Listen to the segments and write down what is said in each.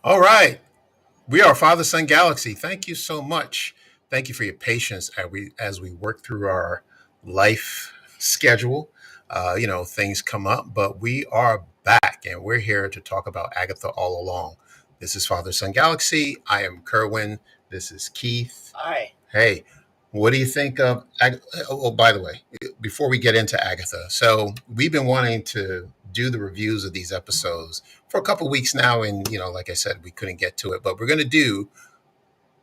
All right. We are Father Son Galaxy. Thank you so much. Thank you for your patience as we work through our life schedule. Things come up, but we are back and we're here to talk about Agatha all along. This is Father Son Galaxy. I am Kerwin. This is Keith. Hi. Hey, what do you think of? Oh, by the way, before we get into Agatha, so we've been wanting to do the reviews of these episodes for a couple of weeks now, and like I said, we couldn't get to it, but we're going to do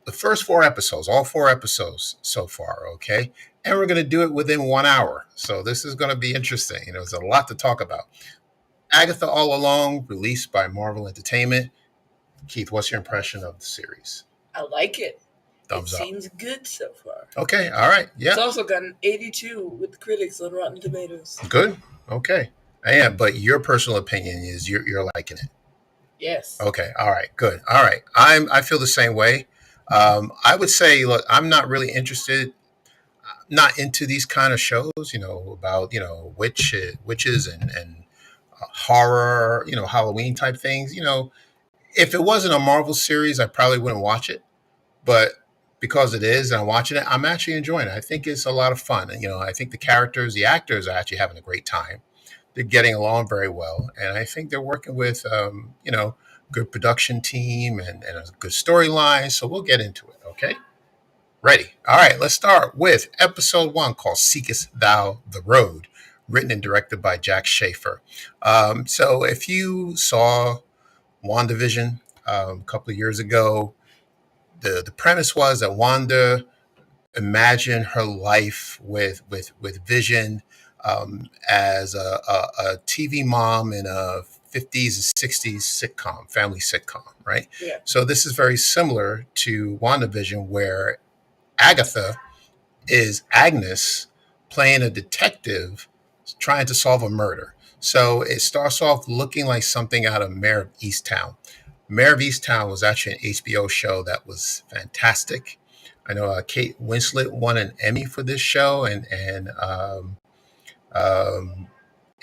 the first four episodes, all four episodes so far, okay? And we're going to do it within 1 hour. So this is going to be interesting. There's a lot to talk about. Agatha All Along, released by Marvel Entertainment. Keith, what's your impression of the series? I like it. Thumbs it up. seems good so far. Okay, all right, yeah. It's also got an 82 with critics on Rotten Tomatoes. Good. Okay. Yeah, but your personal opinion is you're liking it. Yes. Okay. All right. Good. All right. I feel the same way. I would say, look, I'm not really interested, not into these kind of shows. About witches and horror, Halloween type things. If it wasn't a Marvel series, I probably wouldn't watch it. But because it is, and I'm watching it, I'm actually enjoying it. I think it's a lot of fun. And, I think the characters, the actors are actually having a great time. They're getting along very well, and I think they're working with good production team and a good storyline. So we'll get into it. Okay, ready? All right, let's start with episode one called "Seekest Thou the Road," written and directed by Jack Schaefer. So if you saw WandaVision a couple of years ago, the premise was that Wanda imagine her life with Vision as a TV mom in a 50s and 60s sitcom, family sitcom, right? Yeah. So this is very similar to WandaVision, where Agatha is Agnes playing a detective trying to solve a murder. So it starts off looking like something out of Mayor of Easttown. Mayor of Easttown was actually an HBO show that was fantastic. I know Kate Winslet won an Emmy for this show, and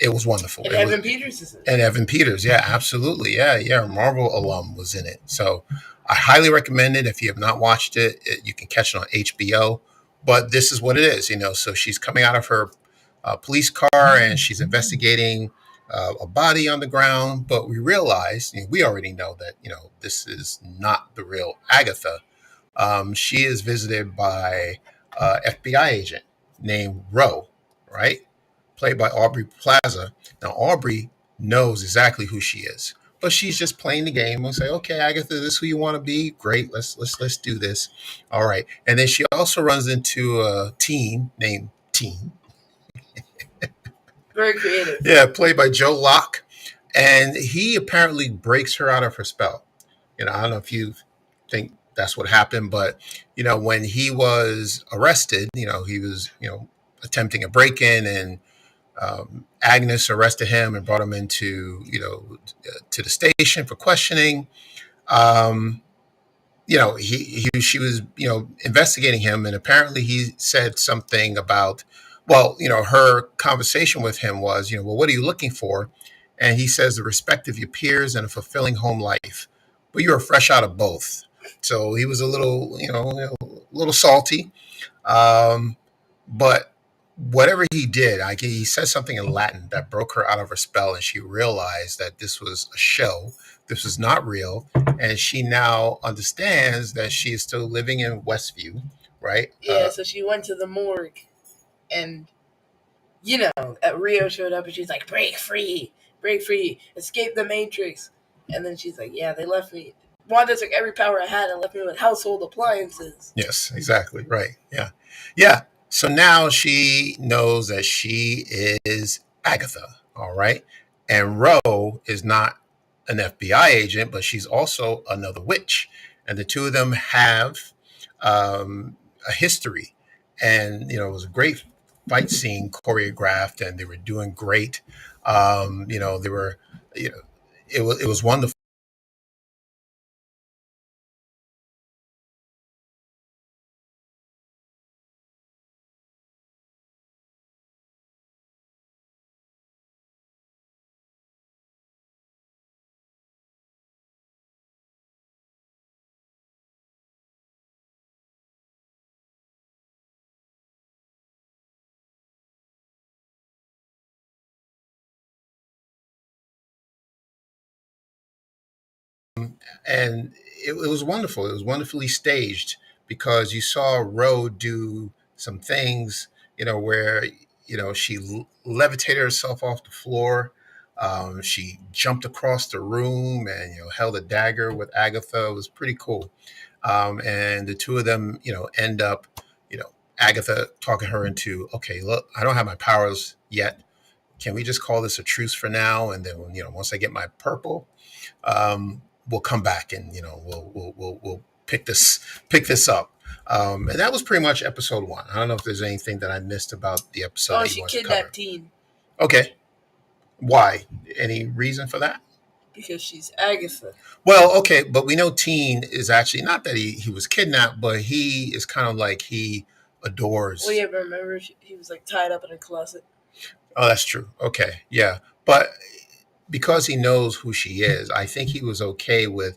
it was wonderful. And It was, Evan Peters is in it. and Evan Peters, yeah, absolutely, yeah. Marvel alum was in it, so I highly recommend it. If you have not watched you can catch it on HBO. But this is what it is, So she's coming out of her police car and she's investigating a body on the ground. But we realize, we already know that this is not the real Agatha. She is visited by FBI agent named Roe, right? Played by Aubrey Plaza. Now, Aubrey knows exactly who she is, but she's just playing the game and say, "Okay, Agatha, this is who you want to be. Great, let's do this." All right, and then she also runs into a teen named Teen. Very creative. Yeah, played by Joe Locke, and he apparently breaks her out of her spell. I don't know if you think that's what happened, but when he was arrested, he was attempting a break-in, and Agnes arrested him and brought him into to the station for questioning. Um, she was investigating him, and apparently he said something about, well, her conversation with him was, well, what are you looking for? And he says, the respect of your peers and a fulfilling home life. But you were fresh out of both. So he was a little, a little salty. Um, but whatever he did, he said something in Latin that broke her out of her spell, and she realized that this was a show. This was not real, and she now understands that she is still living in Westview, right? Yeah, so she went to the morgue, and Rio showed up, and she's like, break free, escape the Matrix." And then she's like, "Yeah, they left me. Wanda took every power I had and left me with household appliances." Yes, exactly. Right. Yeah. Yeah. So now she knows that she is Agatha. All right. And Ro is not an FBI agent, but she's also another witch. And the two of them have a history. And, it was a great fight scene choreographed, and they were doing great. They were, you know, it was wonderful. And it was wonderful. It was wonderfully staged because you saw Ro do some things, where she levitated herself off the floor. She jumped across the room and held a dagger with Agatha. It was pretty cool. And the two of them, end up, Agatha talking her into, okay, look, I don't have my powers yet. Can we just call this a truce for now? And then, once I get my purple, we'll come back and we'll pick this up. And that was pretty much episode one. I don't know if there's anything that I missed about the episode Oh, that you she want to cover. kidnapped Teen Okay, why? Any reason for that? because she's Agatha. Well, okay, but we know Teen is actually not that he was kidnapped, but he is kind of like he adores. Well, yeah, but remember he was like tied up in a closet. Oh, that's true. Okay, yeah, but because he knows who she is, I think he was okay with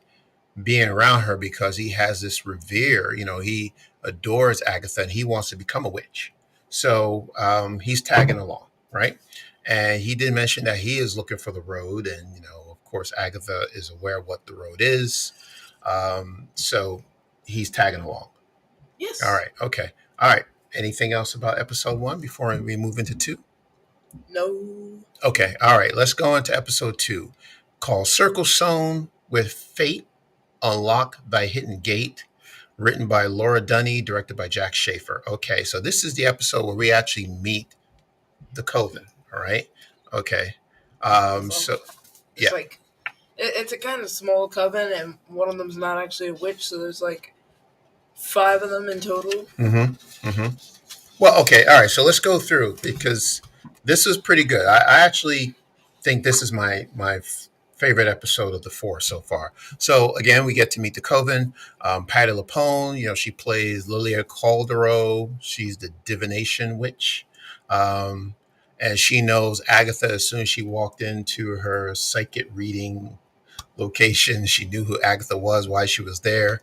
being around her because he has this revere. He adores Agatha and he wants to become a witch. So he's tagging along, right? And he did mention that he is looking for the road, and of course, Agatha is aware of what the road is. So he's tagging along. Yes. All right. Okay. All right. Anything else about episode one before we move into two? No. Okay. All right. Let's go into episode two, called Circle Sewn with Fate, Unlock Thy Hidden Gate, written by Laura Dunney, directed by Jack Schaefer. Okay, so this is the episode where we actually meet the Coven. All right. Okay. So it's yeah. like it's a kind of small coven, and one of them's not actually a witch, so there's like 5 of them in total. Mm-hmm. Mm-hmm. Well, okay. All right. So let's go through because this is pretty good. I actually think this is my favorite episode of the 4 so far. So again, we get to meet the Coven. Patty Lapone, she plays Lilia Calderon. She's the divination witch. And she knows Agatha as soon as she walked into her psychic reading location. She knew who Agatha was, why she was there.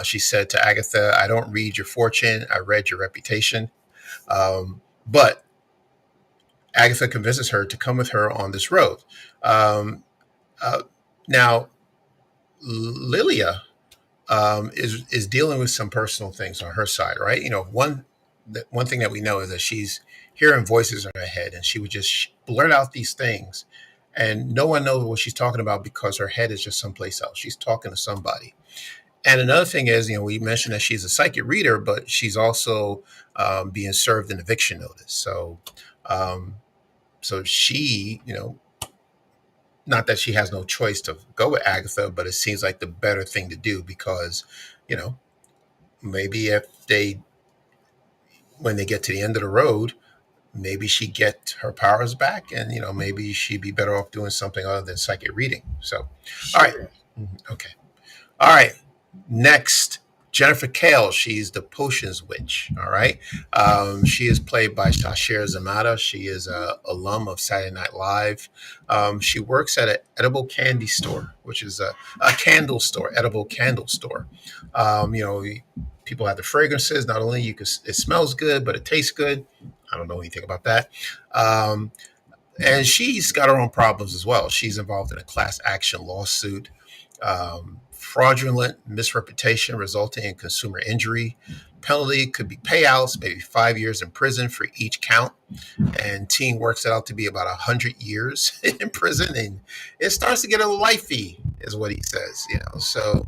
She said to Agatha, I don't read your fortune, I read your reputation. But Agatha convinces her to come with her on this road. Um, now, Lilia is dealing with some personal things on her side, right? One thing that we know is that she's hearing voices in her head, and she would just blurt out these things, and no one knows what she's talking about because her head is just someplace else. She's talking to somebody. And another thing is, we mentioned that she's a psychic reader, but she's also being served an eviction notice. Um, so she, not that she has no choice to go with Agatha, but it seems like the better thing to do because, you know, maybe when they get to the end of the road, maybe she get her powers back, and maybe she'd be better off doing something other than psychic reading. So, Sure. all right, okay, all right. Next, Jennifer Kale. She's the potions witch. All right. She is played by Shashir Zamata. She is a alum of Saturday Night Live. She works at an edible candy store, which is a candle store, edible candle store. People have the fragrances. Not only it smells good, but it tastes good. I don't know anything about that. And she's got her own problems as well. She's involved in a class action lawsuit, fraudulent misrepresentation resulting in consumer injury. Penalty could be payouts, maybe 5 years in prison for each count. And teen works it out to be about 100 years in prison, and it starts to get a lifey, is what he says. So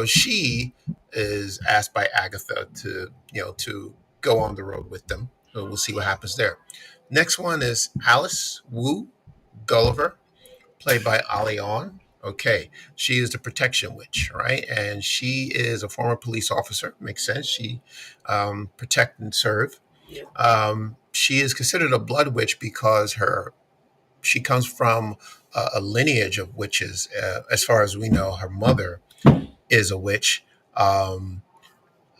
she is asked by Agatha to go on the road with them. So we'll see what happens there. Next one is Alice Wu Gulliver, played by Ali On. Okay, she is the protection witch, right? And she is a former police officer. Makes sense. She protect and serve. Yeah. She is considered a blood witch because she comes from a lineage of witches. As far as we know, her mother is a witch. Um,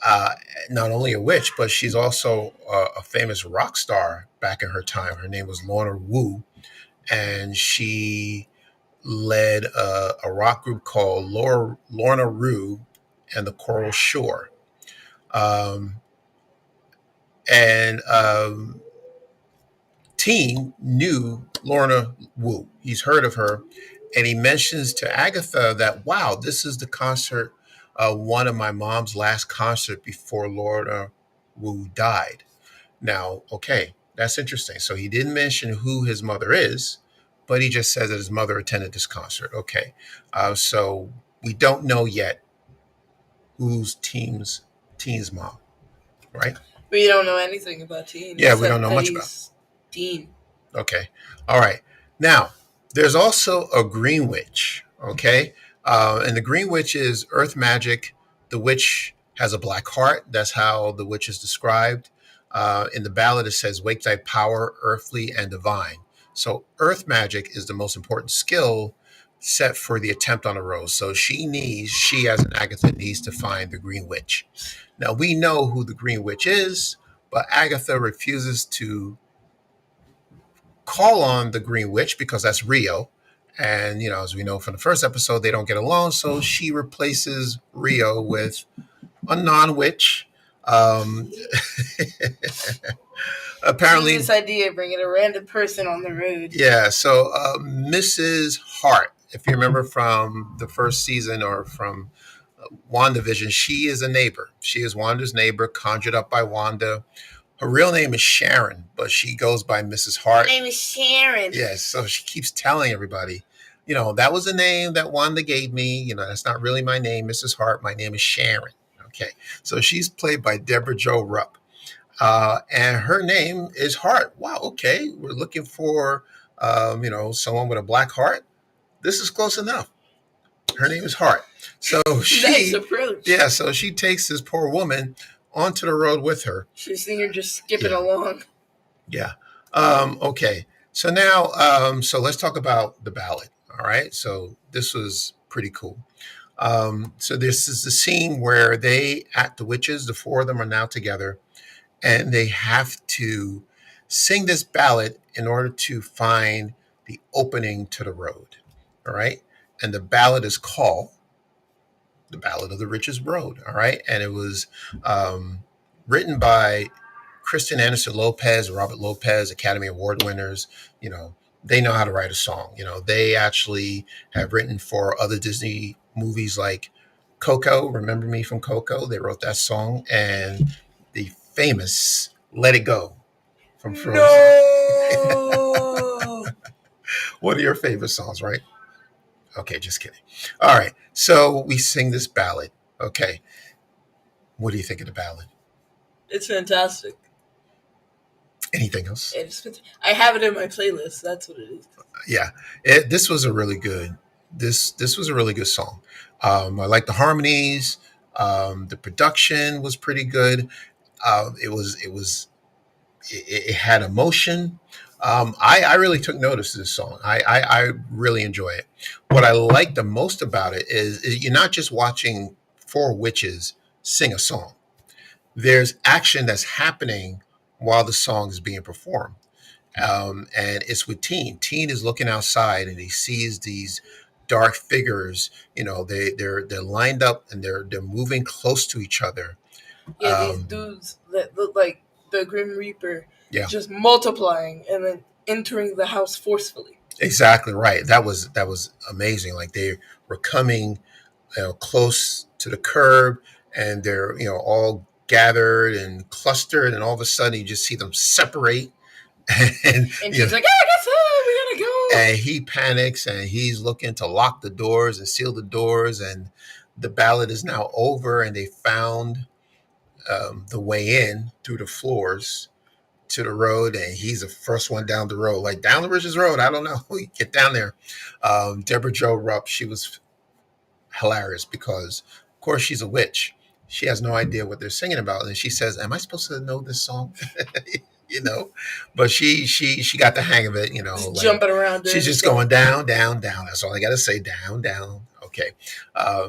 uh, Not only a witch, but she's also a famous rock star back in her time. Her name was Lorna Wu, and she led a rock group called Lorna Rue and the Coral Shore. Um, and Teen knew Lorna Wu. He's heard of her, and he mentions to Agatha that, wow, this is the concert, one of my mom's last concert before Lorna Wu died. Now, okay, that's interesting. So he didn't mention who his mother is, but he just says that his mother attended this concert. Okay, so we don't know yet who's Teen's mom, right? We don't know anything about Teen Yeah, we don't except know that much about. he's Teen. Okay. All right. Now, there's also a green witch. Okay. And the green witch is earth magic. The witch has a black heart. That's how the witch is described. In the ballad, it says, "Wake thy power, earthly and divine." So, earth magic is the most important skill set for the attempt on a rose. So, she as an Agatha needs to find the green witch. Now, we know who the green witch is, but Agatha refuses to call on the Green Witch because that's Rio. And, as we know from the first episode, they don't get along. So she replaces Rio with a non witch. Um, apparently, Genius idea, bringing a random person on the road. yeah. So Mrs. Hart, if you remember from the first season or from WandaVision, she is a neighbor. She is Wanda's neighbor, conjured up by Wanda. Her real name is Sharon, but she goes by Mrs. Hart. Her name is Sharon. Yes, so she keeps telling everybody, that was the name that Wanda gave me. That's not really my name, Mrs. Hart. My name is Sharon. Okay, so she's played by Deborah Jo Rupp, and her name is Hart. Wow. Okay, we're looking for, someone with a black heart. This is close enough. Her name is Hart. So Nice approach. yeah, so she takes this poor woman onto the road with her. She's seeing her just skipping Yeah. along. Yeah. Okay. So now, so let's talk about the ballad. All right. So this was pretty cool. So this is the scene where the witches, the four of them are now together, and they have to sing this ballad in order to find the opening to the road. All right. And the ballad is called "The Ballad of the Richest Road." All right. And it was written by Kristen Anderson Lopez, Robert Lopez, Academy Award winners. They know how to write a song. They actually have written for other Disney movies like Coco. Remember Me from Coco? They wrote that song, and the famous "Let It Go" from Frozen. No. What are your favorite songs, right? Okay, just kidding. All right, so we sing this ballad. Okay, what do you think of the ballad? It's fantastic. Anything else? I have it in my playlist. That's what it is. Yeah, this was a really good. This was a really good song. I like the harmonies. The production was pretty good. It had emotion. I really took notice of this song. I really enjoy it. What I like the most about it is you're not just watching four witches sing a song. There's action that's happening while the song is being performed. And it's with Teen. Teen is looking outside and he sees these dark figures. They're lined up and they're moving close to each other. Yeah, these dudes that look like the Grim Reaper, Yeah, just multiplying and then entering the house forcefully. exactly right. That was amazing. Like they were coming, close to the curb, and they're all gathered and clustered, and all of a sudden you just see them separate. and And she's like, Agatha, we gotta go. and he panics and he's looking to lock the doors and seal the doors, and the ballad is now over, and they found the way in through the floors to the road, and he's the first one down the road, like down the Rich's Road. I don't know. Get down there. Deborah Jo Rupp, she was hilarious because, of course, she's a witch. She has no idea what they're singing about, and she says, "Am I supposed to know this song?" you know, but she got the hang of it. Just like, jumping around. she's just going down, down, down. That's all I got to say. Down, down. Okay.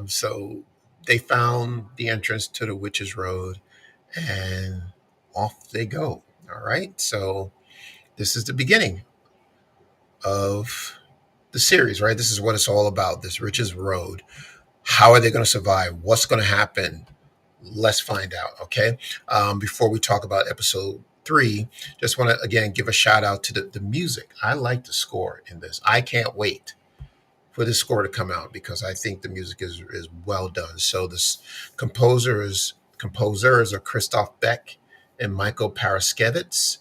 So they found the entrance to the Witch's Road, and off they go. All right. So this is the beginning of the series, right? This is what it's all about. This Witch's Road. How are they going to survive? What's going to happen? Let's find out. Okay. Before we talk about episode 3, just want to again give a shout out to the music. I like the score in this. I can't wait for this score to come out because I think the music is well done. So this composers are Christoph Beck and Michael Paraskevitz.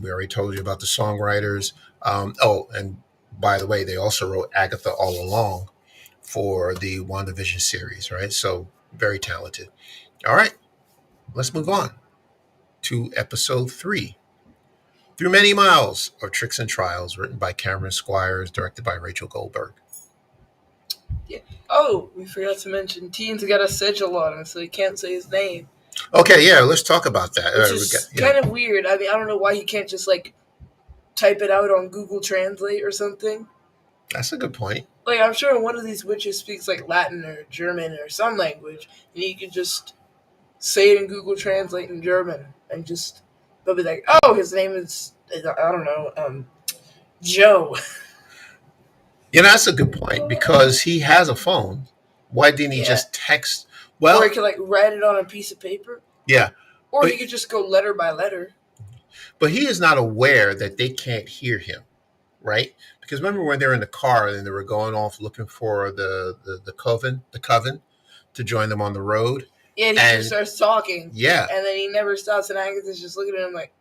We already told you about the songwriters. And by the way, they also wrote Agatha All Along for the WandaVision series, right? So very talented. All right, let's move on to episode 3. Through Many Miles of Tricks and Trials, written by Cameron Squires, directed by Rachel Goldberg. Yeah. Oh, we forgot to mention Teen's got a sigil on him, so he can't say his name. Okay, yeah, let's talk about that. Which is kind of weird. I mean, I don't know why he can't just like type it out on Google Translate or something. That's a good point. Like, I'm sure one of these witches speaks like Latin or German or some language, and you could just say it in Google Translate in German, and just they'll be like, "Oh, his name is I don't know, Joe." That's a good point because he has a phone. Why didn't he just text? Well, or he could like write it on a piece of paper. Yeah, or he could just go letter by letter. But he is not aware that they can't hear him, right? Because remember when they're in the car and they were going off looking for the coven to join them on the road. Yeah, and he just starts talking. Yeah, and then he never stops, and Agatha's just looking at him like.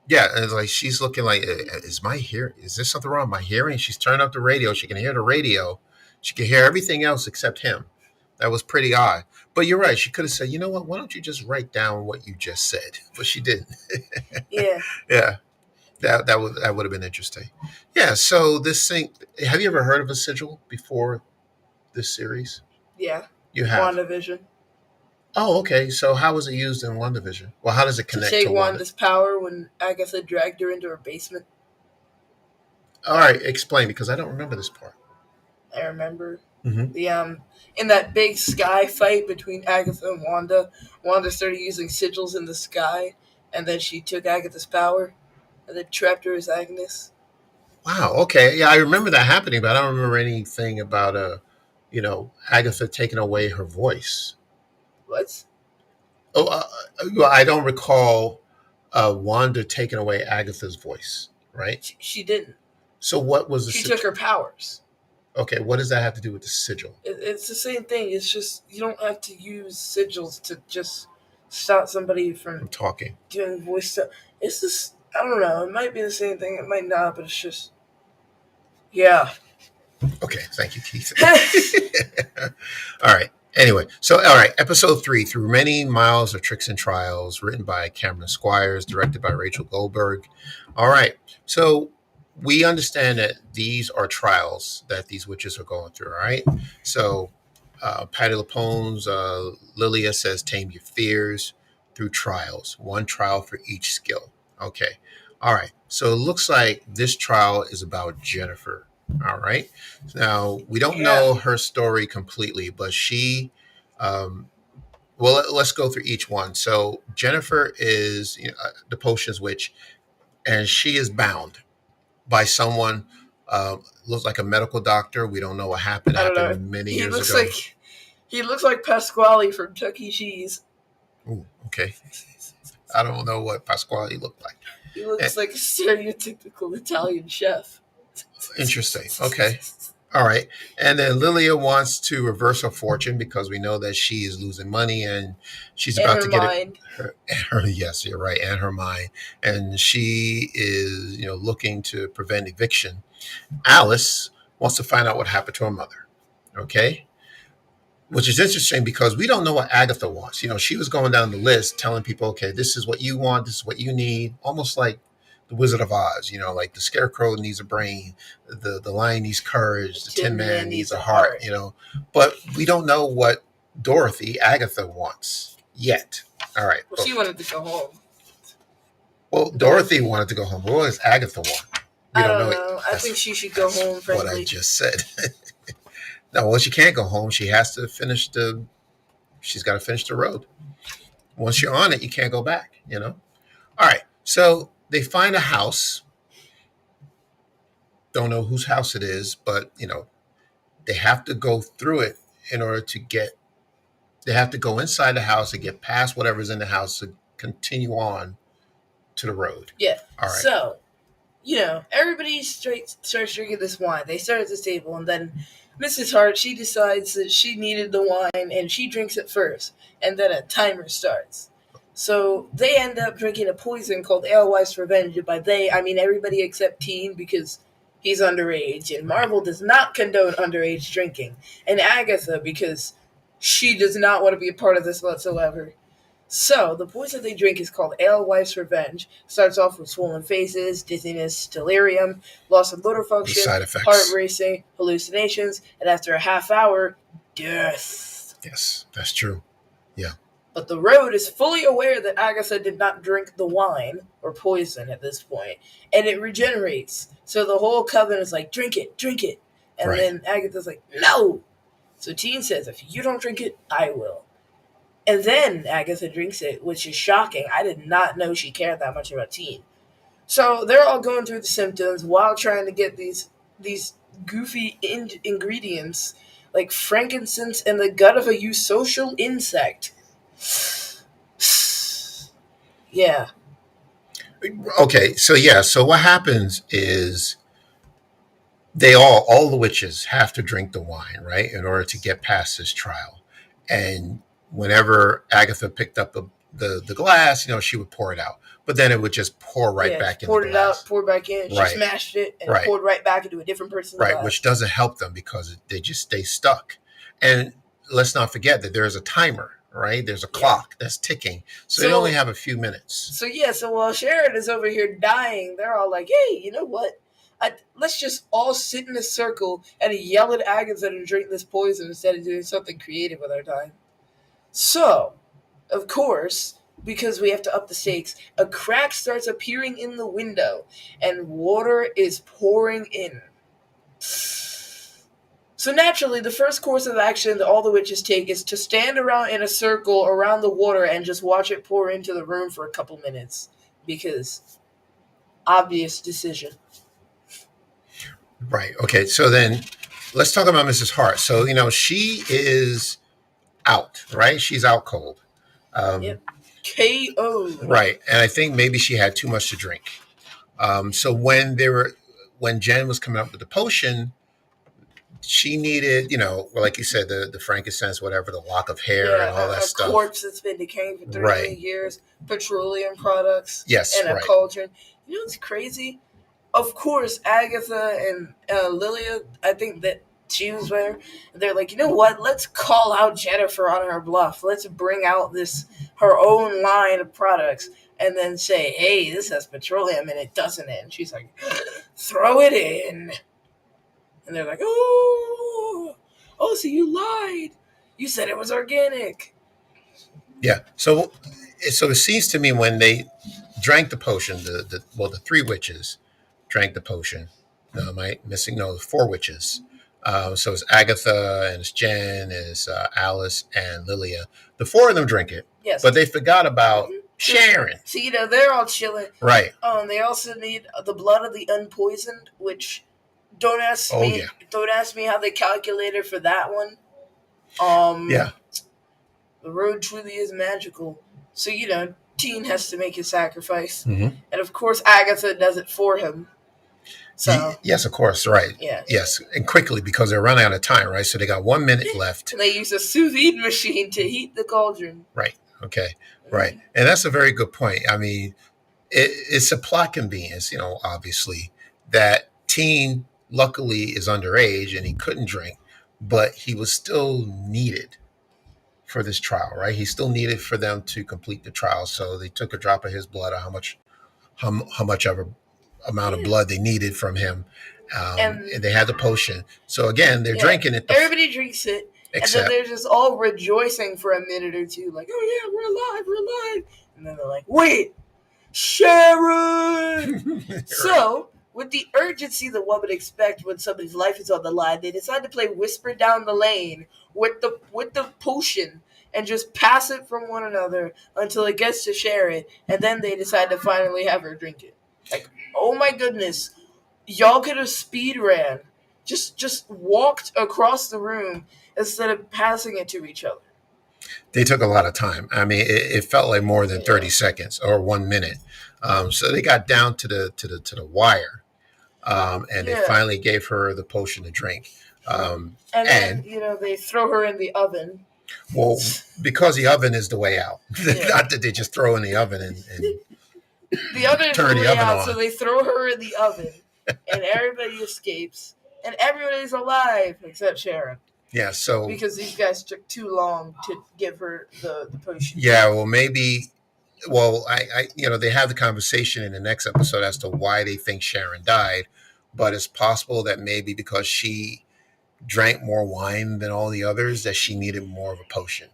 Yeah, and it's like she's looking like, is there something wrong with my hearing? She's turned up the radio. She can hear the radio. She can hear everything else except him. That was pretty odd. But you're right. She could have said, you know what? Why don't you just write down what you just said? But she didn't. Yeah. Yeah. That would have been interesting. Yeah. So this thing, have you ever heard of a sigil before this series? Yeah. You have. WandaVision. Oh, okay. So how was it used in WandaVision? Well, how does it connect to take Wanda's power when Agatha dragged her into her basement? All right, explain because I don't remember this part. I remember the in that big sky fight between Agatha and Wanda. Wanda started using sigils in the sky, and then she took Agatha's power, and then trapped her as Agnes. Wow. Okay. Yeah, I remember that happening, but I don't remember anything about Agatha taking away her voice. What? Oh, I don't recall Wanda taking away Agatha's voice, right? She didn't. So what was the She took her powers. Okay, what does that have to do with the sigil? It's the same thing. It's just you don't have to use sigils to just stop somebody from talking, doing voice stuff. It's just I don't know. It might be the same thing. It might not, but it's just yeah. Okay, thank you, Keith. All right. Anyway, all right, episode 3, Through Many Miles of Tricks and Trials, written by Cameron Squires, directed by Rachel Goldberg. All right, so we understand that these are trials that these witches are going through, all right? So Patty LaPone's Lilia says, tame your fears through trials, one trial for each skill. Okay, all right, so it looks like this trial is about Jennifer. All right. Now, we don't know her story completely, but she, let's go through each one. So Jennifer is the potions witch, and she is bound by someone, looks like a medical doctor. We don't know what happened. Many years ago. He looks like Pasquale from Chuck E. Cheese. Ooh, okay. I don't know what Pasquale looked like. He looks like a stereotypical Italian chef. Interesting. Okay. All right. And then Lilia wants to reverse her fortune because we know that she is losing money and she's about to get her yes, you're right, and her mind. And she is, looking to prevent eviction. Alice wants to find out what happened to her mother. Okay. Which is interesting because we don't know what Agatha wants. She was going down the list telling people, okay, this is what you want, this is what you need, almost like the Wizard of Oz, like the Scarecrow needs a brain, the Lion needs courage, the Tin Man needs a heart, But we don't know what Agatha wants yet. All right. Well, she wanted to go home. Well, Dorothy wanted to go home. What does Agatha want? I don't know. I think she should go home, frankly. What I just said. No, well, she can't go home. She has to she's got to finish the road. Once you're on it, you can't go back, All right. So they find a house. Don't know whose house it is, but they have to go through it in order to they have to go inside the house and get past whatever's in the house to continue on to the road. Yeah. All right. So Everybody starts drinking this wine. They start at this table, and then Mrs. Hart, she decides that she needed the wine, and she drinks it first, and then a timer starts. So they end up drinking a poison called Alewife Revenge. And by they, I mean everybody except Teen, because he's underage, and Marvel does not condone underage drinking. And Agatha, because she does not want to be a part of this whatsoever. So, the poison they drink is called Alewife's Revenge. Starts off with swollen faces, dizziness, delirium, loss of motor The function, side heart effects. racing, hallucinations, and after a half hour, death. Yes, that's true. Yeah. But the road is fully aware that Agatha did not drink the wine or poison at this point, and it regenerates. So the whole coven is like, drink it, drink it. And Right. then Agatha's like, no! So Teen says, if you don't drink it, I will. And then Agatha drinks it, which is shocking. I did not know she cared that much about Teen. So they're all going through the symptoms while trying to get these goofy ingredients like frankincense and the gut of a eusocial insect. Yeah. Okay, so yeah, so what happens is all the witches have to drink the wine, right, in order to get past this trial. And whenever Agatha picked up the glass, she would pour it out, but then it would just pour right back in the poured it out, glass. poured back in. She Right. smashed it and Right. poured right back into a different person's Right, glass. which doesn't help them because they just stay stuck. And let's not forget that there's a timer, right? There's a clock that's ticking, so they only have a few minutes. So while Sharon is over here dying, they're all like, hey, you know what? Let's just all sit in a circle and yell at Agatha to drink this poison instead of doing something creative with our time. So, of course, because we have to up the stakes, a crack starts appearing in the window and water is pouring in. So naturally, the first course of action that all the witches take is to stand around in a circle around the water and just watch it pour into the room for a couple minutes. Because obvious decision. Right. Okay. So then let's talk about Mrs. Hart. So, she is out, right? She's out cold. Yep. KO. Right. And I think maybe she had too much to drink. So when Jen was coming up with the potion, she needed, like you said, the frankincense, whatever, the lock of hair and all that stuff. A corpse that's been decaying for 3 million years, petroleum products, yes, and a cauldron. You know what's crazy? Of course, Agatha and Lilia, I think that she was there. They're like, you know what? Let's call out Jennifer on her bluff. Let's bring out her own line of products. And then say, hey, this has petroleum and it doesn't. And she's like, throw it in. And they're like, oh, so you lied. You said it was organic. Yeah. So it seems to me when they drank the potion, the 3 witches drank the potion. No, am I missing? No, the 4 witches. So it's Agatha and it's Jen, it's Alice and Lilia. The 4 of them drink it. Yes. But they forgot about Sharon. So, they're all chilling. Right. They also need the blood of the unpoisoned, which don't ask me how they calculated for that one. Yeah. The road truly is magical. So, Teen has to make his sacrifice. Mm-hmm. And of course, Agatha does it for him. So yes, of course, right. Yeah. Yes, and quickly because they're running out of time, right? So they got 1 minute left. And they use a sous vide machine to heat the cauldron. Right. Okay. Right. And that's a very good point. I mean, it's a plot convenience, obviously, that Teen luckily is underage and he couldn't drink, but he was still needed for this trial, right? He's still needed for them to complete the trial. So they took a drop of his blood, or how much of a amount of blood they needed from him, and they had the potion. So again, they're drinking it. Everybody drinks it, and then they're just all rejoicing for a minute or two, like, "Oh yeah, we're alive!" And then they're like, "Wait, Sharon!" Right. So, with the urgency that one would expect when somebody's life is on the line, they decide to play Whisper Down the Lane with the potion and just pass it from one another until it gets to Sharon, and then they decide to finally have her drink it. Like, oh my goodness, y'all could have speed ran, just walked across the room instead of passing it to each other. They took a lot of time. I mean, it felt like more than 30 seconds or 1 minute. So they got down to the wire, and they Yeah. finally gave her the potion to drink. And then And they throw her in the oven. well, because the oven is the way out, Yeah. not that they just throw in the oven and The oven is turn the the way oven out, so on. they throw her in the oven, and everybody escapes, and everybody's alive except Sharon. Yeah. So Because these guys took too long to give her the potion. yeah, well, maybe. Well, they have the conversation in the next episode as to why they think Sharon died, but it's possible that maybe because she drank more wine than all the others, that she needed more of a potion,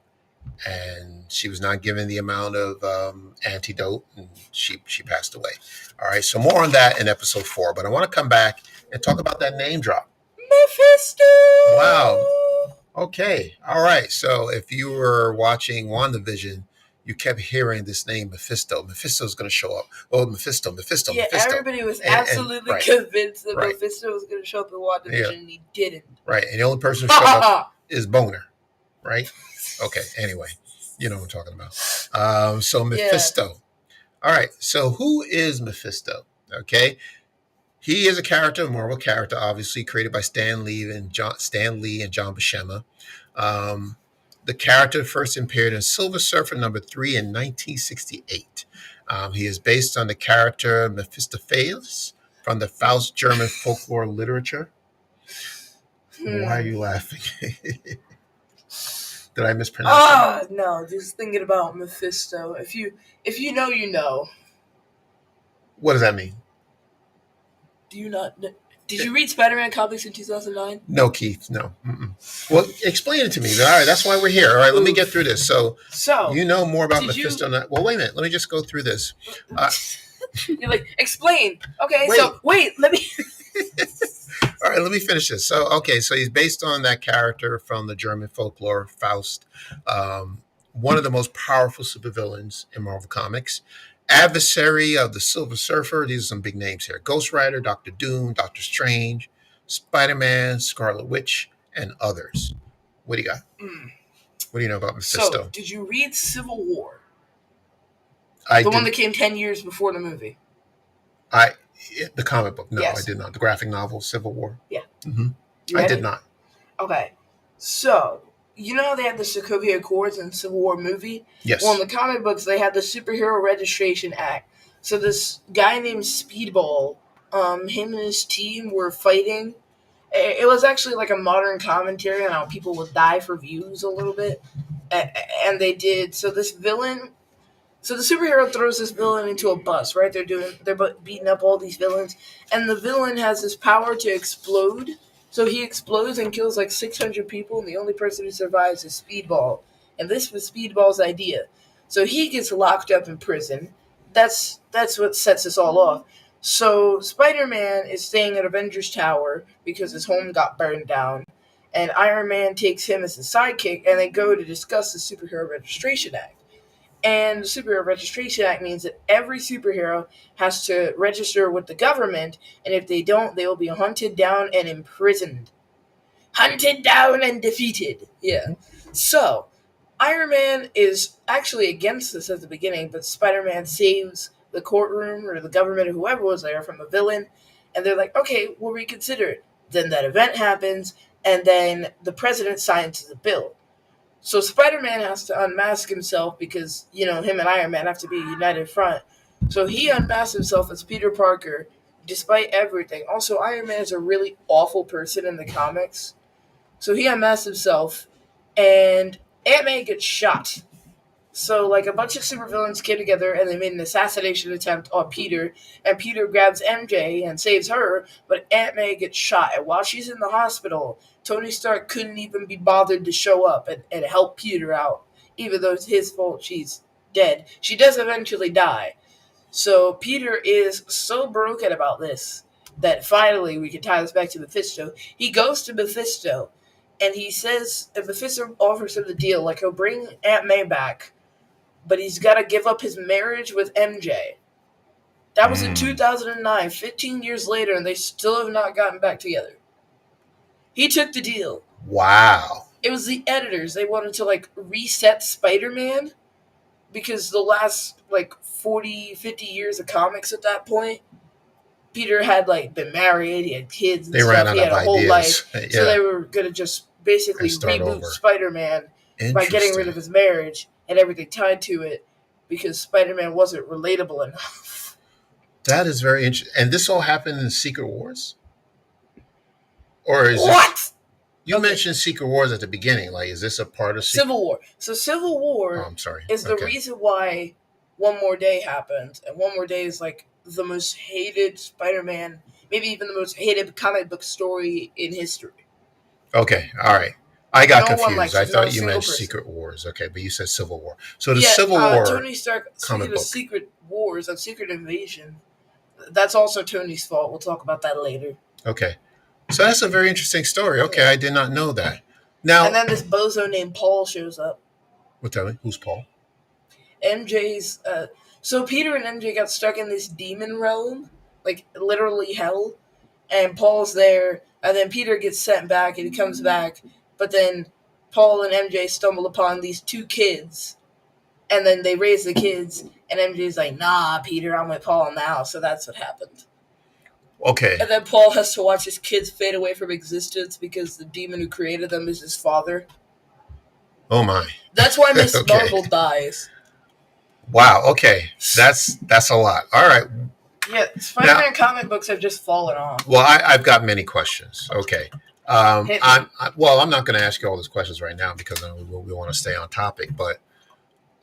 and she was not given the amount of antidote, and she passed away. All right, so more on that in episode 4. But I want to come back and talk about that name drop. Mephisto! Wow. Okay. All right. So if you were watching WandaVision, you kept hearing this name Mephisto. Mephisto's going to show up. Oh, Mephisto, Mephisto, Yeah, Mephisto. everybody was And absolutely right, convinced that right, Mephisto was going to show up in WandaVision, yeah, and he didn't. right. And the only person who showed up is Boner, right? Okay. Anyway, you know what I'm talking about. So Yeah. Mephisto. All right. So who is Mephisto? Okay. He is a character, a Marvel character, obviously created by Stan Lee and John Buscema. Um, the character first appeared in Silver Surfer #3 in 1968. He is based on the character Mephistopheles from the Faust German folklore literature. Why are you laughing? Did I mispronounce it? Ah, no, just thinking about Mephisto. If you know, you know. What does that mean? Do you not know? Did you read Spider-Man comics in 2009? No, Keith. No. Mm-mm. Well, explain it to me. All right, that's why we're here. All right, let me get through this. So you know more about Mephisto. Well, wait a minute. Let me just go through this. You're like, explain. Okay, Wait. so wait, let me. All right, let me finish this. So, okay, so he's based on that character from the German folklore, Faust, one of the most powerful supervillains in Marvel Comics. Adversary of the Silver Surfer. These are some big names here: Ghost Rider, Doctor Doom, Doctor Strange, Spider-Man, Scarlet Witch, and others. What do you got? What do you know about Mephisto? So, did you read Civil War? The one that came 10 years before the movie. The comic book. No, yes. I did not. The graphic novel, Civil War. Yeah. Mm-hmm. I did not. Okay. So, you know they had the Sokovia Accords in the Civil War movie? Yes. Well, in the comic books, they had the Superhero Registration Act. So this guy named Speedball, him and his team were fighting. It was actually like a modern commentary on how people would die for views a little bit. And they did. So this villain... So the superhero throws this villain into a bus, right? They're beating up all these villains. And the villain has this power to explode. So he explodes and kills like 600 people, and the only person who survives is Speedball. And this was Speedball's idea. So he gets locked up in prison. That's what sets us all off. So Spider-Man is staying at Avengers Tower because his home got burned down. And Iron Man takes him as his sidekick, and they go to discuss the Superhero Registration Act. And the Superhero Registration Act means that every superhero has to register with the government, and if they don't, they will be hunted down and imprisoned. Hunted down and defeated. Yeah. So, Iron Man is actually against this at the beginning, but Spider-Man saves the courtroom or the government or whoever was there from a villain, and they're like, okay, we'll reconsider it. Then that event happens, and then the president signs the bill. So Spider-Man has to unmask himself because, him and Iron Man have to be a united front. So he unmasks himself as Peter Parker, despite everything. Also, Iron Man is a really awful person in the comics. So he unmasks himself, and Aunt May gets shot. So, a bunch of supervillains came together and they made an assassination attempt on Peter, and Peter grabs MJ and saves her, but Aunt May gets shot. And while she's in the hospital, Tony Stark couldn't even be bothered to show up and help Peter out, even though it's his fault she's dead. She does eventually die. So, Peter is so broken about this that finally we can tie this back to Mephisto. He goes to Mephisto, and he says, and Mephisto offers him the deal, he'll bring Aunt May back, but he's got to give up his marriage with MJ. That was in 2009, 15 years later, and they still have not gotten back together. He took the deal. Wow. It was the editors. They wanted to, reset Spider-Man, because the last like 40, 50 years of comics at that point, Peter had like been married, he had kids and They ran stuff, he out had of a whole life. ideas. So Yeah, they were gonna just and basically start reboot over. Spider-Man by getting rid Interesting. of his marriage and everything tied to it because Spider-Man wasn't relatable enough. That is very interesting. And this all happened in Secret Wars, or is this? What? You Okay. mentioned Secret Wars at the beginning. Like, is this a part of Secret? Civil War. So Civil Oh, War I'm sorry. is the Okay. reason why One More Day happened, and One More Day is like the most hated Spider-Man, maybe even the most hated comic book story in history. Okay. All right. I got No one confused. likes I it. Not thought a you single meant person. Secret Wars. Okay, but you said Civil War. So the Yeah, Civil War Tony Stark. comic Speaking of book. Secret Wars and Secret Invasion, that's also Tony's fault. We'll talk about that later. Okay. So that's a very interesting story. Okay, Yeah. I did not know that. And Now, then this bozo named Paul shows up. well, tell me, who's Paul? MJ's. So Peter and MJ got stuck in this demon realm, like literally hell, and Paul's there, and then Peter gets sent back, and he comes back, but then Paul and MJ stumble upon these two kids, and then they raise the kids, and MJ's like, "Nah, Peter, I'm with Paul now," so that's what happened. Okay. And then Paul has to watch his kids fade away from existence because the demon who created them is his father. Oh my. That's why Miss Okay. Marvel dies. Wow. Okay. That's a lot. All right. Yeah, Now, Spider-Man comic books have just fallen off. well, I've got many questions. Okay. Hit me. I'm not going to ask you all those questions right now because we want to stay on topic. But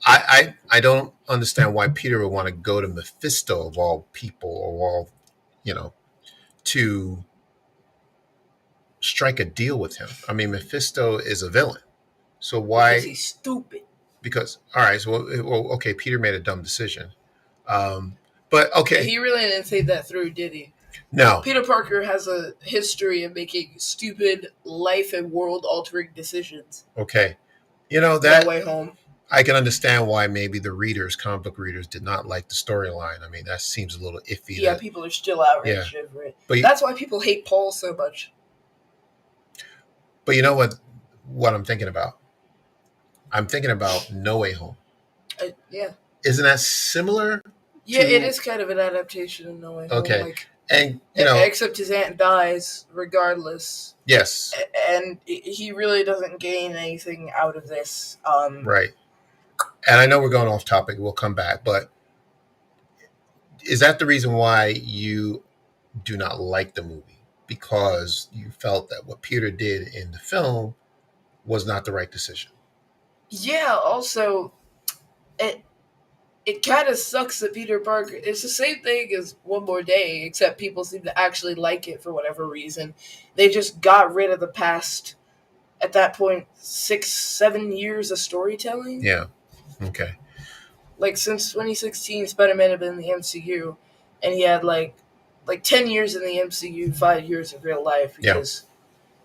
I don't understand why Peter would want to go to Mephisto of all people, or all, you know, to strike a deal with him. I mean, Mephisto is a villain. So Because why? he's stupid. Because all right. So okay. Peter made a dumb decision. Um, but okay. He really didn't think that through, did he? No. Peter Parker has a history of making stupid, life and world-altering decisions. Okay. You know No that Way Home. I can understand why maybe the readers, comic book readers, did not like the storyline. I mean, that seems a little iffy. Yeah, That, people are still outraged over it. but That's why people hate Paul so much. but you know what I'm thinking about? I'm thinking about No Way Home. Yeah. Isn't that similar? Yeah, to, it is kind of an adaptation of No Way Home. Okay. Like, And you know, except his aunt dies regardless. yes, And he really doesn't gain anything out of this. right. And I know we're going off topic. We'll come back, but is that the reason why you do not like the movie? Because you felt that what Peter did in the film was not the right decision. Yeah, also, it it kind of sucks that Peter Parker. It's the same thing as One More Day, except people seem to actually like it for whatever reason. They just got rid of the past. At that point, 6, 7 years of storytelling. Yeah. Okay. Like since 2016, Spider-Man had been in the MCU, and he had like 10 years in the MCU, 5 years of real life because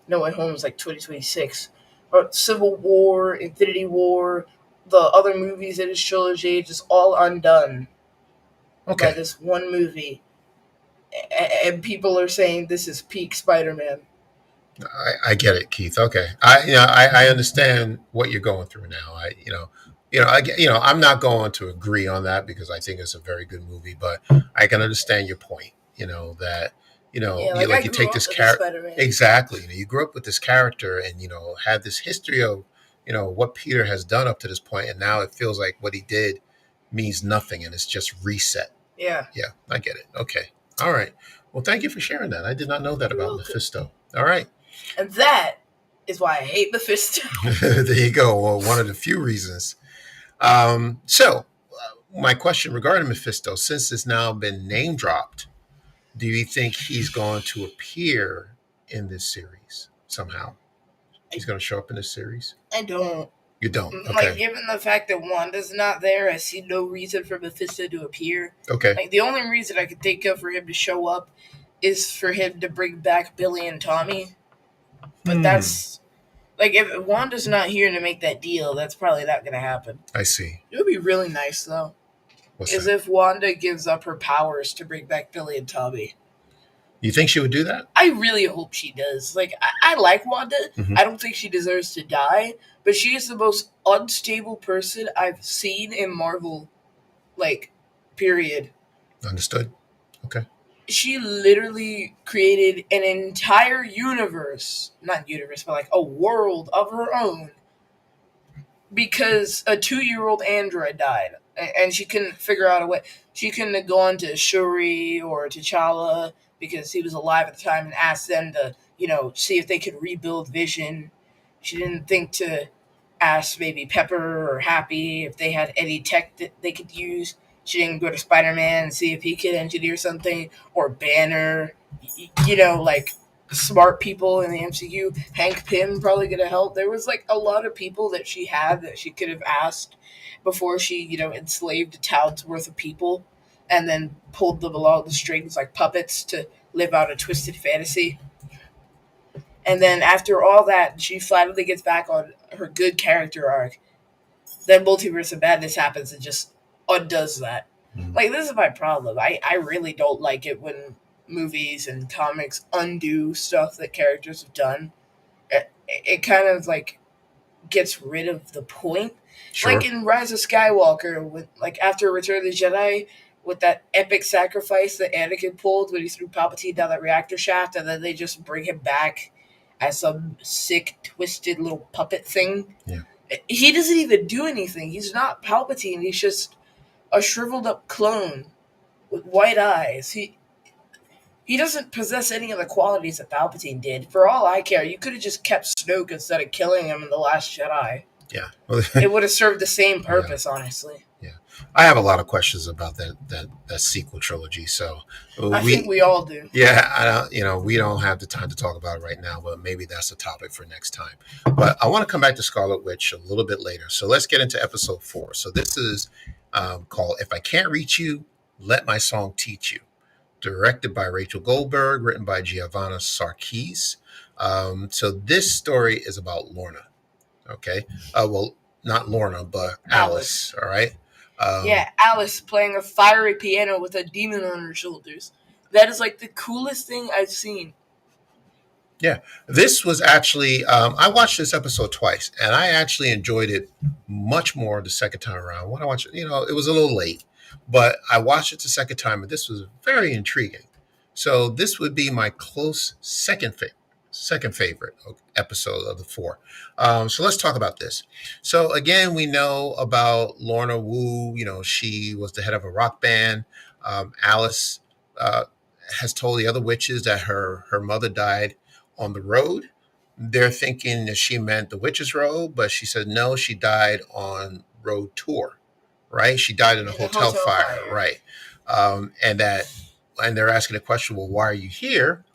No Way Home is like 2026. But Civil War, Infinity War, the other movies in his trilogy, just all undone by Okay. this one movie. And people are saying this is peak Spider-Man. I get it, Keith. Okay, I understand what you're going through now. I'm not going to agree on that because I think it's a very good movie, but I can understand your point. You know that Yeah, you like I you grew take up this with this character Spider-Man. exactly. You grew up with this character, and had this history of what Peter has done up to this point, and now it feels like what he did means nothing, and it's just reset. Yeah. Yeah, I get it. Okay, all right. Well, thank you for sharing that. I did not know that You're about welcome. Mephisto. All right. And that is why I hate Mephisto. There you go. Well, one of the few reasons. My question regarding Mephisto, since it's now been name dropped, do you think he's going to appear in this series somehow? He's going to show up in this series? I don't. You don't? Like, Okay. given the fact that Wanda's not there, I see no reason for Mephisto to appear. Okay. Like, the only reason I could think of for him to show up is for him to bring back Billy and Tommy. But that's... Like, if Wanda's not here to make that deal, that's probably not going to happen. I see. It would be really nice, though. What's is that? if Wanda gives up her powers to bring back Billy and Tommy. You think she would do that? I really hope she does. Like, I like Wanda. Hmm. I don't think she deserves to die, but she is the most unstable person I've seen in Marvel, like, period. Understood. Okay. She literally created an entire universe, not universe, but like a world of her own because a 2 year old android died. And she couldn't figure out a way. She couldn't have gone to Shuri or T'Challa because he was alive at the time and asked them to, see if they could rebuild Vision. She didn't think to ask maybe Pepper or Happy if they had any tech that they could use. She didn't go to Spider Man and see if he could engineer something or Banner. Like smart people in the MCU. Hank Pym probably could have helped. There was like a lot of people that she had that she could have asked before she, enslaved a town's worth of people and then pulled them along the strings like puppets to live out a twisted fantasy. And then after all that, she finally gets back on her good character arc. Then Multiverse of Madness happens and just undoes that. Mm. Like, this is my problem. I really don't like it when movies and comics undo stuff that characters have done. It kind of, like, gets rid of the point. Like Sure. in Rise of Skywalker, with like after Return of the Jedi, with that epic sacrifice that Anakin pulled when he threw Palpatine down that reactor shaft, and then they just bring him back as some sick, twisted little puppet thing. Yeah. He doesn't even do anything. He's not Palpatine. He's just a shriveled up clone with white eyes. He doesn't possess any of the qualities that Palpatine did. For all I care, you could have just kept Snoke instead of killing him in The Last Jedi. Yeah. It would have served the same Yeah. purpose, honestly. Yeah. I have a lot of questions about that sequel trilogy. So I think we all do. yeah, we don't have the time to talk about it right now, but maybe that's a topic for next time. But I want to come back to Scarlet Witch a little bit later. So let's get into episode 4. So this is called "If I Can't Reach You, Let My Song Teach You," directed by Rachel Goldberg, written by Giovanna Sarkis. So this story is about Lorna. Okay. Well, not Lorna, but Alice. All right. Yeah, Alice playing a fiery piano with a demon on her shoulders. That is like the coolest thing I've seen. Yeah, this was actually, I watched this episode twice, and I actually enjoyed it much more the second time around. When I watched it, it was a little late, but I watched it the second time, and this was very intriguing. So this would be my close second favorite episode of the 4. So let's talk about this. So again, we know about Lorna Wu. She was the head of a rock band. Alice uh, has told the other witches that her mother died on the road. They're thinking that she meant the witches' road, but she said no, she died on road tour, right? She died in a In a hotel hotel fire, fire. right? And they're asking the question, well, why are you here?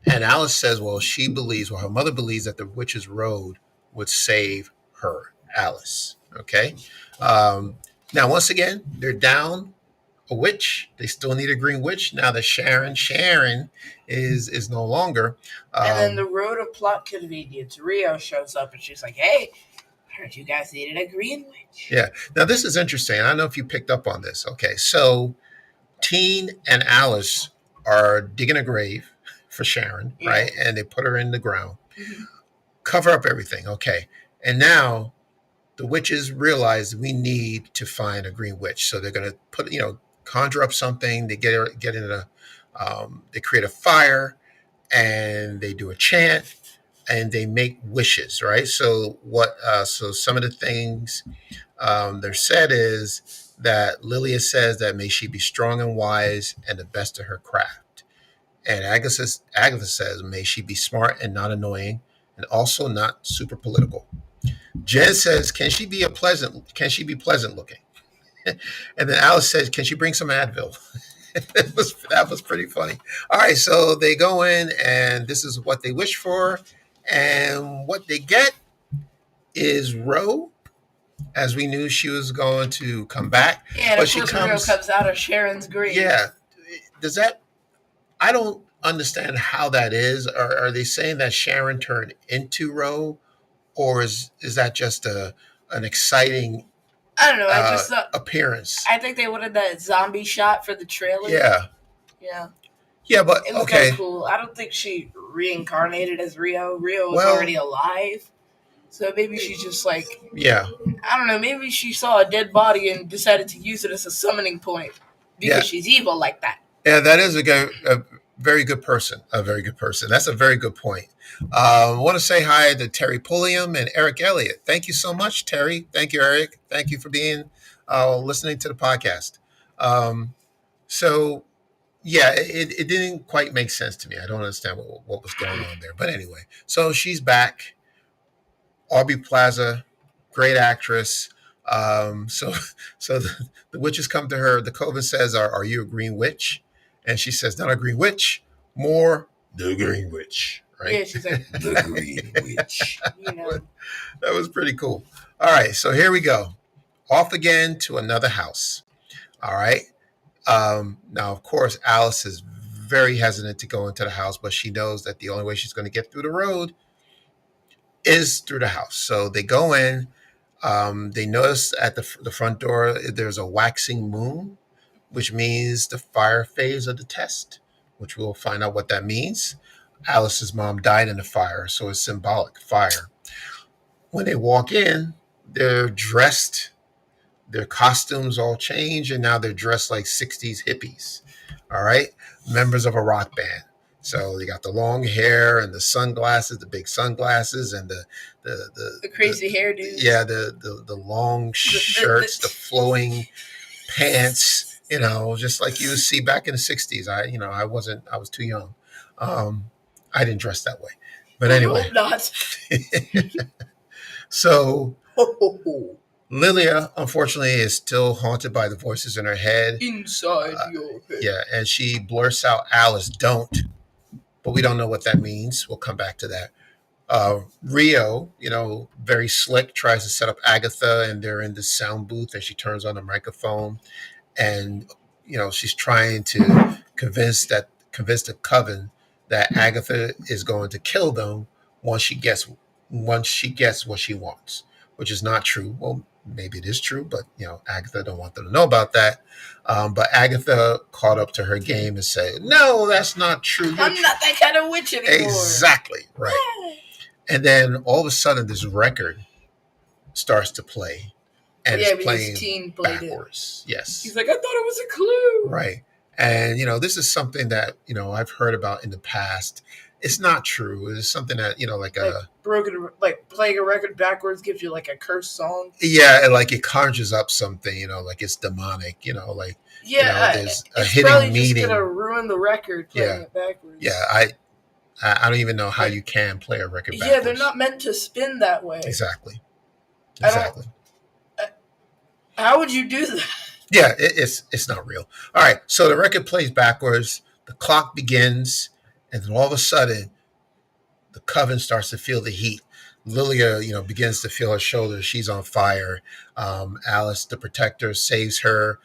And Alice says, well, her mother believes that the witch's road would save her, Alice. Okay. Um, Now, once again, they're down a witch. They still need a green witch now that Sharon is no longer. And then the Um, road of plot convenience, Rio shows up and she's like, "Hey, I heard you guys needed a green witch." yeah. Now this is interesting. I don't know if you picked up on this. Okay, so Teen and Alice are digging a grave for Sharon, Yeah. right? And they put her in the ground, Mm-hmm. cover up everything. Okay, and now the witches realize we need to find a green witch, so they're going to conjure up something. They get in they create a fire, and they do a chant, and they make wishes, right? So some of the things they're said is that Lilia says that may she be strong and wise and the best of her craft. And Agatha says, may she be smart and not annoying, and also not super political. Jen says, can she be pleasant looking? And then Alice says, can she bring some Advil? That was pretty funny. All right, so they go in, and this is what they wish for, and what they get is Ro, as we knew she was going to come back, Yeah, and but of she course Rio comes. comes out of Sharon's grave. Yeah, does that? I don't understand how that is. Are they saying that Sharon turned into Ro, or is that just an exciting I don't know. I just thought. appearance? I think they wanted that zombie shot for the trailer. Yeah. Yeah. Yeah, but It was kind of okay. cool. I don't think she reincarnated as Rio. Rio was Well, already alive. So maybe she's just like, yeah, I don't know, maybe she saw a dead body and decided to use it as a summoning point yeah, because she's evil like that. yeah. That is a very good person. A very good person. That's a very good point. I want to say hi to Terry Pulliam and Eric Elliott. Thank you so much, Terry. Thank you, Eric. Thank you for being listening to the podcast. Um, so yeah, it didn't quite make sense to me. I don't understand what was going on there. But anyway, so she's back. Aubrey Plaza, great actress. So so the witches come to her. The coven says, are you a green witch? And she says, not a green witch, more the green witch, right? Yeah, she's like, the Green Witch. You know. That was pretty cool. All right, so here we go. Off again to another house. All right. Now, of course, Alice is very hesitant to go into the house, but she knows that the only way she's going to get through the road is through the house. So they go in. They notice at the front door there's a waxing moon, which means the fire phase of the test, which we'll find out what that means. Alice's mom died in the fire, so it's symbolic fire. When they walk in, they're dressed, their costumes all change, and now they're dressed like 60s hippies. All right, members of a rock band. So they got the long hair and the sunglasses, the big sunglasses, and The crazy hairdos. yeah, the long shirts, the flowing pants, just like you would see back in the 60s. I was too young. Um, I didn't dress that way. But I anyway, hope not. so Lilia, unfortunately, is still haunted by the voices in her head. Inside your head. Yeah, and she blurts out, Alice, don't. But we don't know what that means. We'll come back to that. Rio, very slick, tries to set up Agatha, and they're in the sound booth, and she turns on the microphone, and she's trying to convince the coven that Agatha is going to kill them once she gets what she wants, which is not true. Well, maybe it is true, but Agatha don't want them to know about that. But Agatha caught up to her game and said, "No, that's not true. I'm not that kind of witch anymore." Exactly right. And then all of a sudden, this record starts to play, and Yeah, it's because playing Teen played it. backwards. Yes, He's like, I thought it was a clue. right. And this is something that I've heard about in the past. It's not true. It's something that like playing a record backwards gives you like a cursed song. yeah, and like it conjures up something. Like it's demonic. Like Yeah, there's a it's hidden probably meaning. just gonna ruin the record playing Yeah. it backwards. Yeah, I don't even know how you can play a record backwards. Yeah, they're not meant to spin that way. Exactly. I don't- Exactly. How would you do that? Yeah, it's not real. All right, so the record plays backwards. The clock begins, and then all of a sudden, the coven starts to feel the heat. Lilia, begins to feel her shoulder. She's on fire. Alice, the protector, saves her.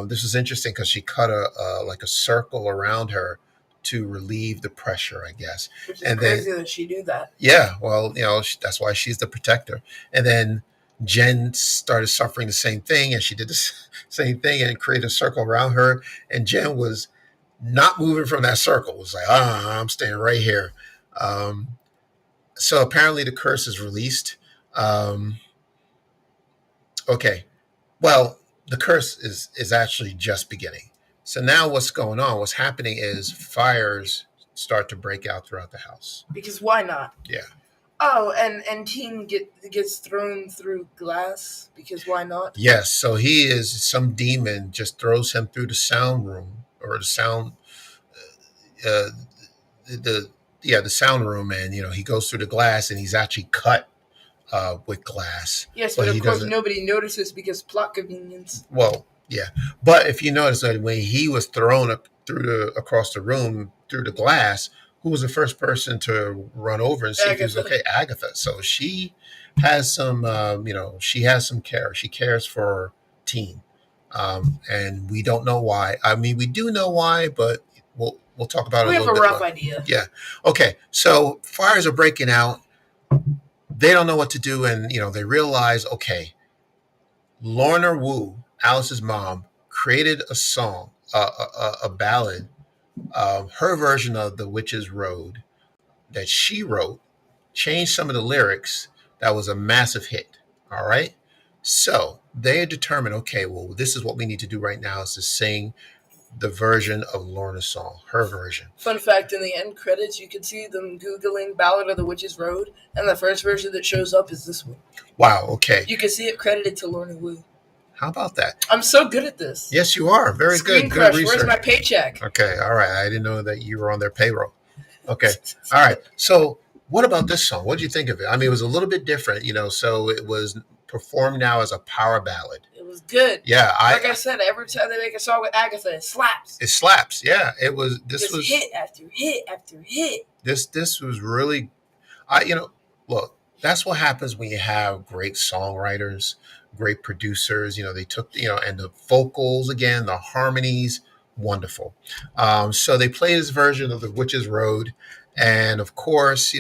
This is interesting because she cut a circle around her to relieve the pressure, I guess. Which is And crazy then, that she do that. yeah, well, that's why she's the protector. And then Jen started suffering the same thing, and she did the same thing and created a circle around her. And Jen was not moving from that circle. It was like, I'm staying right here. So apparently the curse is released. Okay, well, the curse is actually just beginning. So now what's going on? What's happening is fires start to break out throughout the house. Because why not? Yeah. Oh, and Teen gets thrown through glass because why not? Yes. So some demon just throws him through the sound room or the sound, uh, the sound room, and he goes through the glass, and he's actually cut with glass. Yes, but of he course doesn't. nobody notices because plot convenience. Well, yeah, but if you notice that when he was thrown across the room through the glass, who was the first person to run over and see if he was okay? Agatha. So she has some, she has some care. She cares for Teen, and we don't know why. I mean, we do know why, but we'll talk about it. We a have little a bit rough more. idea. Yeah. Okay. So fires are breaking out. They don't know what to do, and they realize, okay, Lorna Wu, Alice's mom, created a song, a ballad Her version of The Witch's Road that she wrote changed some of the lyrics. That was a massive hit. All right. So they determined, okay, well, this is what we need to do right now is to sing the version of Lorna's song, her version. Fun fact: in the end credits, you can see them googling "Ballad of the Witch's Road," and the first version that shows up is this one. Wow. Okay. You can see it credited to Lorna Wu. How about that? I'm so good at this. Yes, you are. Very Screen good. Crush, Good research. where's my paycheck? Okay. All right. I didn't know that you were on their payroll. Okay. All right. So, what about this song? What did you think of it? I mean, it was a little bit different, so it was performed now as a power ballad. It was good. Yeah, like I said, every time they make a song with Agatha, it slaps. It slaps. Yeah, it was. This was hit after hit after hit. This was really, look. That's what happens when you have great songwriters, great producers. They took, and the vocals again, the harmonies, wonderful. So they played this version of The Witch's Road, and of course,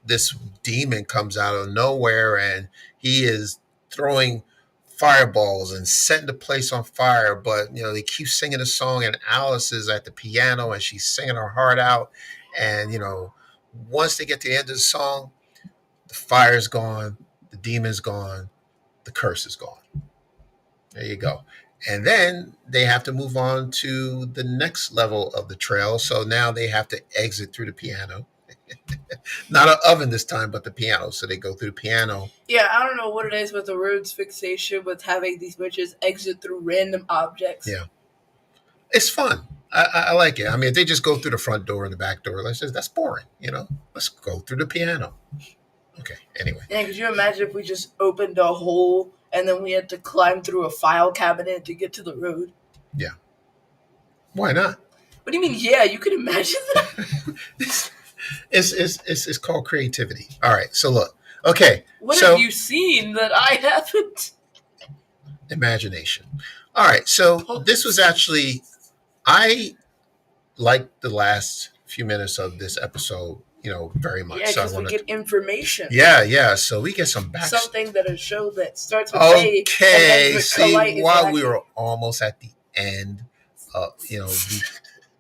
this demon comes out of nowhere, and he is throwing fireballs and setting the place on fire. But they keep singing the song, and Alice is at the piano, and she's singing her heart out. And once they get to the end of the song, the fire's gone, the demon's gone, the curse is gone. There you go. And then they have to move on to the next level of the trail. So now they have to exit through the piano. Not an oven this time, but the piano. So they go through the piano. Yeah, I don't know what it is with the Rhodes fixation with having these witches exit through random objects. Yeah. It's fun. I like it. I mean, if they just go through the front door and the back door, that's boring. Let's go through the piano. Okay, anyway. Yeah, could you imagine if we just opened a hole and then we had to climb through a file cabinet to get to the road? Yeah. Why not? What do you mean, yeah? You could imagine that? It's called creativity. All right, so look. Okay. What have you seen that I haven't? Imagination. All right, so this was actually, I liked the last few minutes of this episode, very much. Yeah, because we get information. Yeah. So we get some back. Something that a show that starts with okay. See, while we were almost at the end,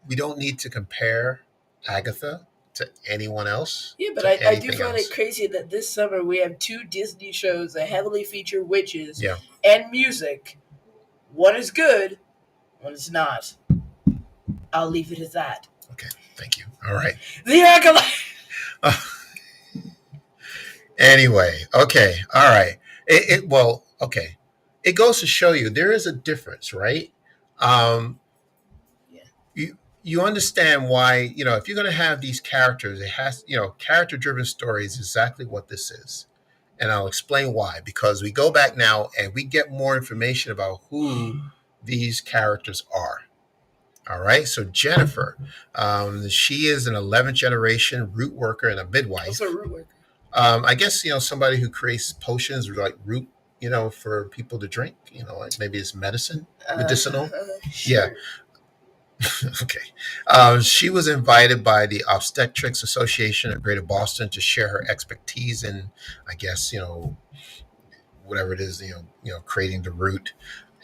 we don't need to compare Agatha to anyone else. Yeah, but I do find it crazy that this summer we have 2 Disney shows that heavily feature witches and music. One is good, one is not. I'll leave it at that. Okay, thank you. All right. The Acolyte. Anyway, okay, all right. Okay. It goes to show you there is a difference, right? You understand why, if you're going to have these characters, it has, character-driven stories is exactly what this is. And I'll explain why. Because we go back now and we get more information about who these characters are. All right. So Jennifer, she is an 11th generation root worker and a midwife. What's a root worker? I guess, somebody who creates potions or like root, for people to drink, like maybe it's medicine, medicinal. Sure. Yeah. Okay. She was invited by the Obstetrics Association of Greater Boston to share her expertise in, I guess, whatever it is, creating the root.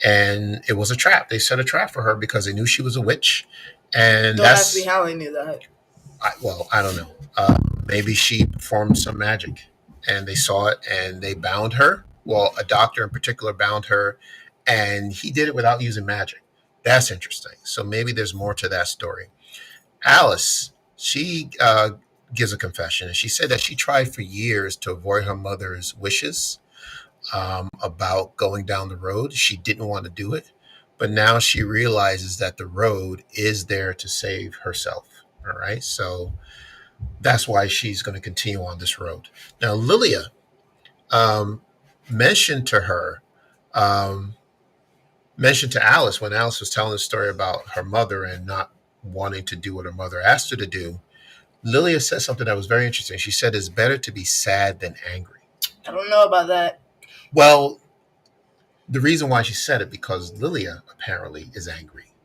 And it was a trap. They set a trap for her because they knew she was a witch. And don't ask me how they knew that. I don't know. Maybe she performed some magic and they saw it and they bound her. Well, a doctor in particular bound her, and he did it without using magic. That's interesting. So maybe there's more to that story. Alice, she gives a confession, and she said that she tried for years to avoid her mother's wishes about going down the road. She didn't want to do it, but now she realizes that the road is there to save herself. All right. So that's why she's going to continue on this road. Now, Lilia mentioned to Alice when Alice was telling the story about her mother and not wanting to do what her mother asked her to do. Lilia said something that was very interesting. She said it's better to be sad than angry. I don't know about that. Well, the reason why she said it, because Lilia apparently is angry.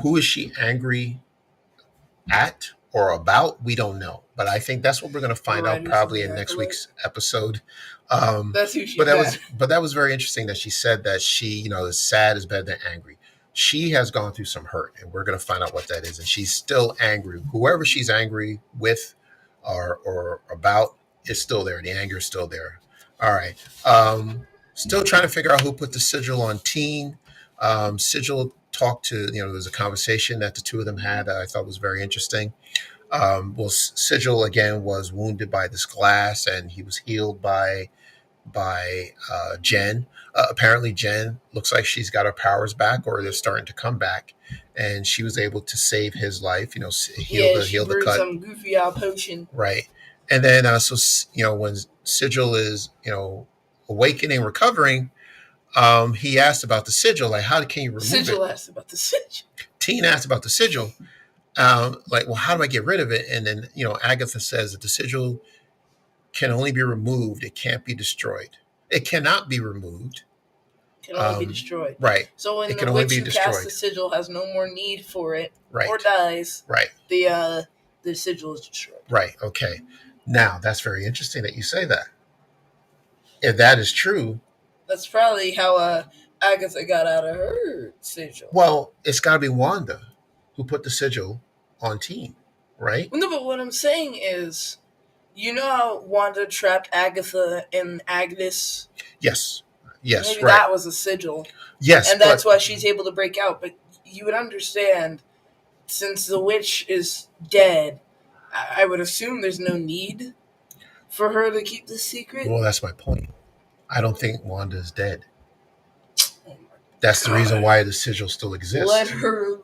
Who is she angry at or about? We don't know. But I think that's what we're going to find out probably in next week's episode. That's who she but that was very interesting that she said that she, is sad is better than angry. she has gone through some hurt, and we're going to find out what that is. And she's still angry. Whoever she's angry with or about is still there. The anger is still there. All right. Still trying to figure out who put the sigil on Teen. Sigil talked to, there was a conversation that the two of them had that I thought was very interesting. Well, Sigil again was wounded by this glass, and he was healed by Jen. Apparently, Jen looks like she's got her powers back, or they're starting to come back, and she was able to save his life. Yeah, she Heal the brewed cut, some goofy out potion. right? And then, when Sigil is awakening, recovering, he asked about the sigil, like how can you remove Sigil it? asked about the sigil. Teen asked about the sigil, like, well, how do I get rid of it? And then Agatha says that the sigil can only be removed; it can't be destroyed. It cannot be removed. Can only be destroyed. Right. So when It the can only witch be who destroyed. casts the sigil has no more need for it, Right. or dies, Right. the sigil is destroyed. Right. Okay. Now that's very interesting that you say that. If that is true, That's probably how Agatha got out of her sigil. well, it's got to be Wanda who put the sigil on Teen, right? No, but what I'm saying is, you know how Wanda trapped Agatha in Agnes? Yes. Yes. Maybe right. that was a sigil. Yes. And that's why she's able to break out. But you would understand, since the witch is dead, I would assume there's no need for her to keep the secret. Well, that's my point. I don't think Wanda is dead. Oh that's the reason why the sigil still exists. Let her.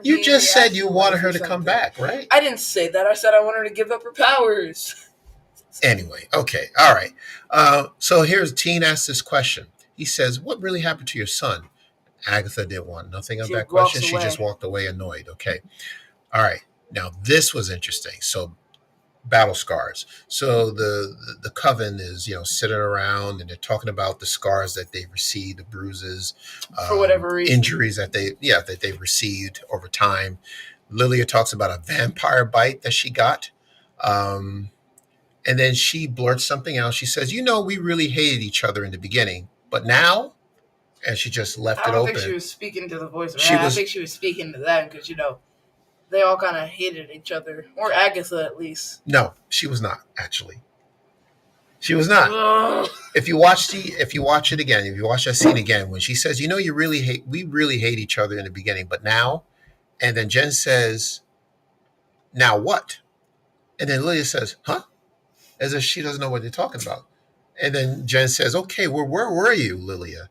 You just said you wanted her to come back, right? I didn't say that. I said I want her to give up her powers. Anyway, okay, all right. So here's Teen asked this question. He says, "What really happened to your son?" Agatha didn't want nothing of that question. She just walked away annoyed. Okay, all right. Now this was interesting. So battle scars. So the coven is sitting around and they're talking about the scars that they've received, the bruises, for whatever reason, injuries that they've received over time. Lilia talks about a vampire bite that she got, and then she blurts something out. She says, we really hated each other in the beginning, but now," and she just left it open. I don't think she was speaking to the voice. I think she was speaking to them because they all kind of hated each other, or Agatha at least. No, she was not actually. She was not. Ugh. If you watch it again, if you watch that scene again, when she says, we really hate each other in the beginning, but now, and then Jen says, "Now what?" And then Lilia says, "Huh?" As if she doesn't know what they're talking about. And then Jen says, "Okay, where were you, Lilia?"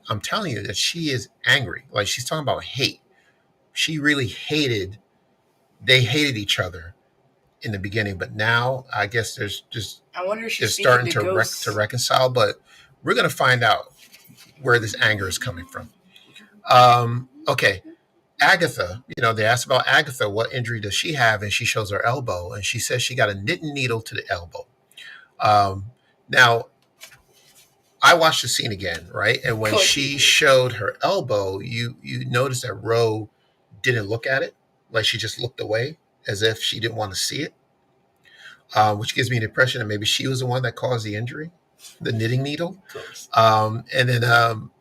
I'm telling you that she is angry. Like, she's talking about hate. She really they hated each other in the beginning, but now I guess there's just, I wonder if she's starting to reconcile, but we're going to find out where this anger is coming from. Okay. Agatha, they asked about Agatha, what injury does she have? And she shows her elbow, and she says she got a knitting needle to the elbow. Now, I watched the scene again, right? And when she showed her elbow, you notice that Ro didn't look at it. Like, she just looked away as if she didn't want to see it, which gives me the impression that maybe she was the one that caused the injury, the knitting needle. And then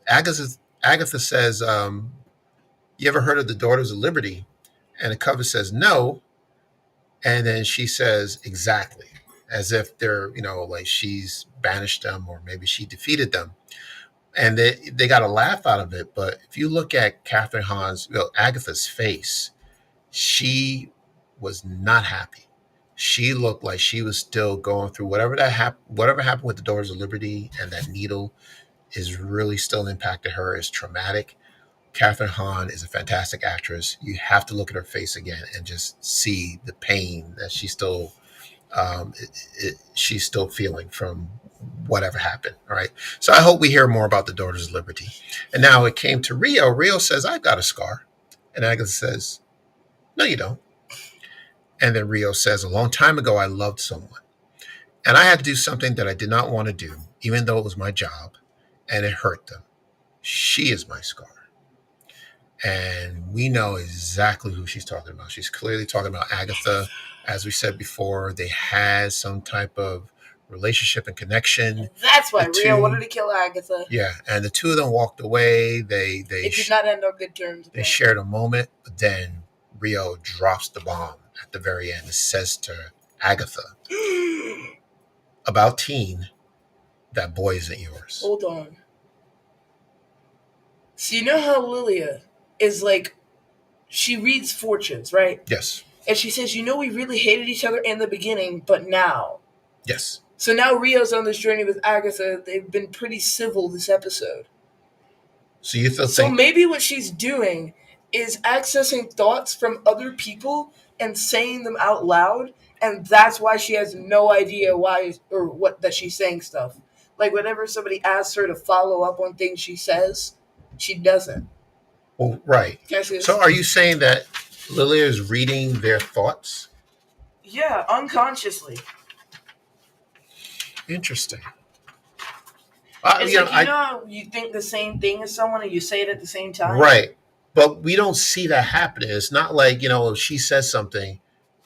Agatha says, "You ever heard of the Daughters of Liberty?" And the cover says, "No." And then she says, "Exactly," as if they're, like she's banished them or maybe she defeated them. And they got a laugh out of it. But if you look at Catherine Hahn's, Agatha's face, she was not happy. She looked like she was still going through whatever happened with the Daughters of Liberty, and that needle is really still impacted her. Is traumatic. Catherine Hahn is a fantastic actress. You have to look at her face again and just see the pain that she's still feeling from whatever happened. All right. So I hope we hear more about the Daughters of Liberty. And now it came to Rio. Rio says, "I've got a scar," and Agatha says, "No, you don't." And then Rio says, "A long time ago, I loved someone, and I had to do something that I did not want to do, even though it was my job, and it hurt them. She is my scar." And we know exactly who she's talking about. She's clearly talking about Agatha. As we said before, they had some type of relationship and connection. And that's why The Rio two- wanted to kill Agatha. Yeah, and the two of them walked away. They It did not end on good terms. they shared a moment, but then Rio drops the bomb at the very end. It says to Agatha about Teen, that boy isn't yours. Hold on. So you know how Lilia is like, she reads fortunes, right? Yes. And she says, you know, we really hated each other in the beginning, but now. Yes. So now Rio's on this journey with Agatha. They've been pretty civil this episode. So you still So think? maybe what she's doing is accessing thoughts from other people and saying them out loud, and that's why she has no idea why or what that she's saying stuff. Like whenever somebody asks her to follow up on things she says, she doesn't. Well, right. Can I see this? So are you saying that Lilia is reading their thoughts? Yeah, unconsciously. Interesting. It's like, you know how you think the same thing as someone and you say it at the same time? Right. But we don't see that happening. It's not like, she says something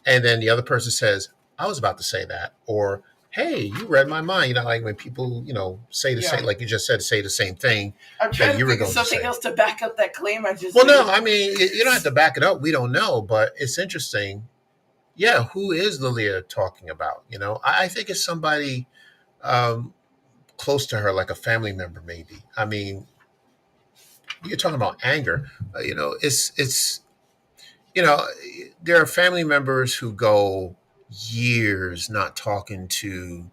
and then the other person says, I was about to say that. Or, hey, you read my mind. Like when people, say the same, like you just said, say the same thing. I'm trying that to you were think of going to something say. else to back up that claim I just Well, made. no, I mean, you don't have to back it up. We don't know, but it's interesting. Yeah, who is Lilia talking about? I think it's somebody close to her, like a family member, maybe. I mean, you're talking about anger. It's there are family members who go years not talking to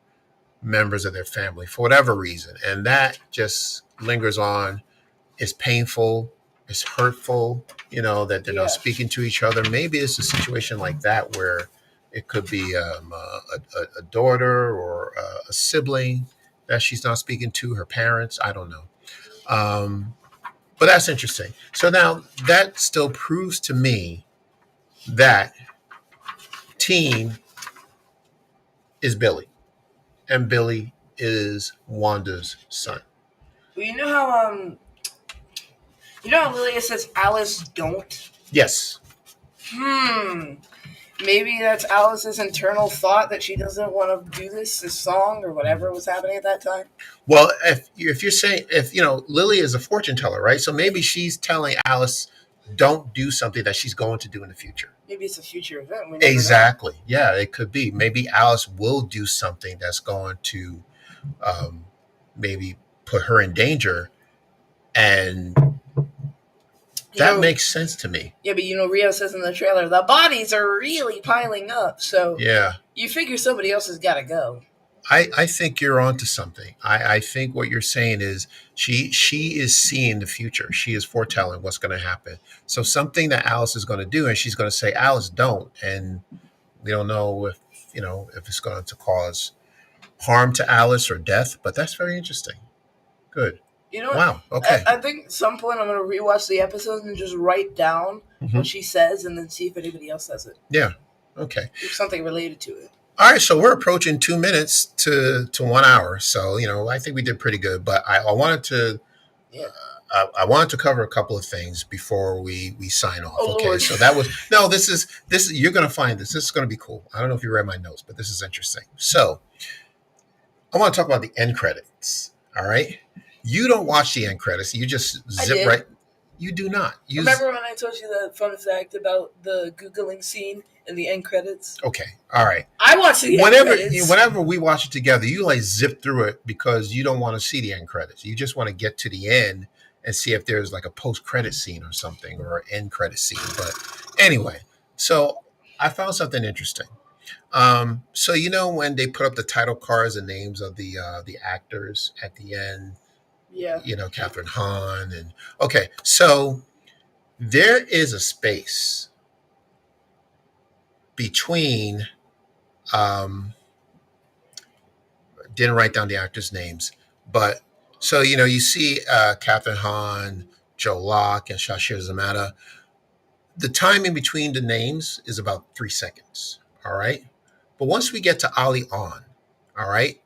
members of their family for whatever reason, and that just lingers on. It's painful. It's hurtful. That they're not speaking to each other. Maybe it's a situation like that where it could be a daughter or a sibling that she's not speaking to, her parents. I don't know. But that's interesting. So now that still proves to me that Teen is Billy, and Billy is Wanda's son. Well, you know how Lilia says Alice don't? Yes. Maybe that's Alice's internal thought that she doesn't want to do this song or whatever was happening at that time. Well, if you're saying Lily is a fortune teller, right? So maybe she's telling Alice, don't do something that she's going to do in the future. Maybe it's a future event. Exactly. Yeah, it could be. Maybe Alice will do something that's going to maybe put her in danger, and that makes sense to me. Yeah, but Rio says in the trailer, the bodies are really piling up. So yeah, you figure somebody else has got to go. I think you're onto something. I think what you're saying is she is seeing the future. She is foretelling what's going to happen. So something that Alice is going to do, and she's going to say, Alice, don't. And we don't know if it's going to cause harm to Alice or death, but that's very interesting. Good. Wow. Okay. I think at some point I'm going to rewatch the episode and just write down what she says and then see if anybody else says it. Yeah. Okay. If something related to it. All right, so we're approaching 2 minutes to 1 hour. So I think we did pretty good. But I wanted to, I wanted to cover a couple of things before we sign off. Oh, okay, Lord. so that was no. This is you're gonna find this. This is gonna be cool. I don't know if you read my notes, but this is interesting. So I want to talk about the end credits. All right, you don't watch the end credits. You just zip right. You do not. Remember when I told you the fun fact about the Googling scene in the end credits? Okay. All right. I watch the end credits. Whenever we watch it together, you like zip through it because you don't want to see the end credits. You just want to get to the end and see if there's like a post-credit scene or something or an end credit scene. But anyway, so I found something interesting. So when they put up the title cards and names of the actors at the end, Catherine Hahn and okay, so there is a space between. Didn't write down the actors' names, but so you see Catherine Hahn, Joe Locke, and Shashir Zamata. The time in between the names is about 3 seconds. All right, but once we get to Ali On, all right,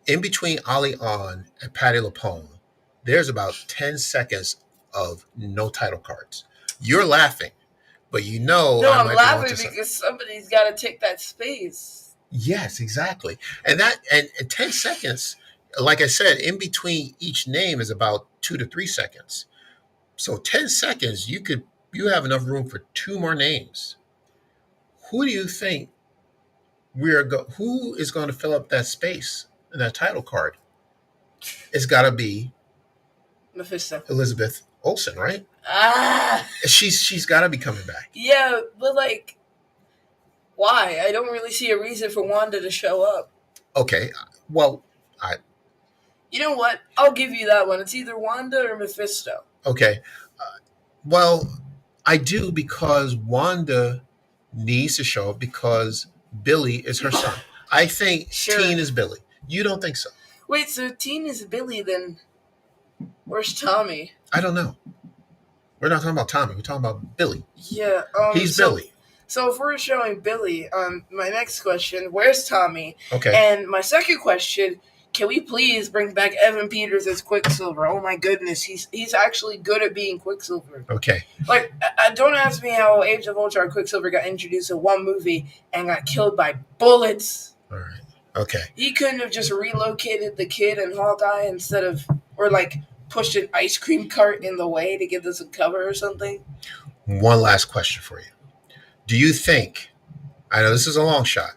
in between Ali On and Patti LuPone, there's about 10 seconds of no title cards. You're laughing, but No, I'm laughing because somebody's got to take that space. Yes, exactly. And 10 seconds, like I said, in between each name is about 2 to 3 seconds. So 10 seconds, you have enough room for two more names. Who do you think who is going to fill up that space in that title card? It's got to be Mephisto. Elizabeth Olsen, right? Ah, She's got to be coming back. yeah, but like, why? I don't really see a reason for Wanda to show up. Okay. Well, I You know what? I'll give you that one. It's either Wanda or Mephisto. okay. Well, I do because Wanda needs to show up because Billy is her son. I think Sure. Teen is Billy. You don't think so? Wait, so Teen is Billy, then where's Tommy? I don't know. We're not talking about Tommy. We're talking about Billy. Yeah, He's Billy. So if we're showing Billy, my next question, where's Tommy? Okay. And my second question, can we please bring back Evan Peters as Quicksilver? Oh my goodness, he's actually good at being Quicksilver. Okay. Like, don't ask me how Age of Ultron Quicksilver got introduced in one movie and got killed by bullets. All right. Okay. He couldn't have just relocated the kid and Hawkeye instead of, or like pushed an ice cream cart in the way to give this a cover or something. One last question for you. Do you think, I know this is a long shot,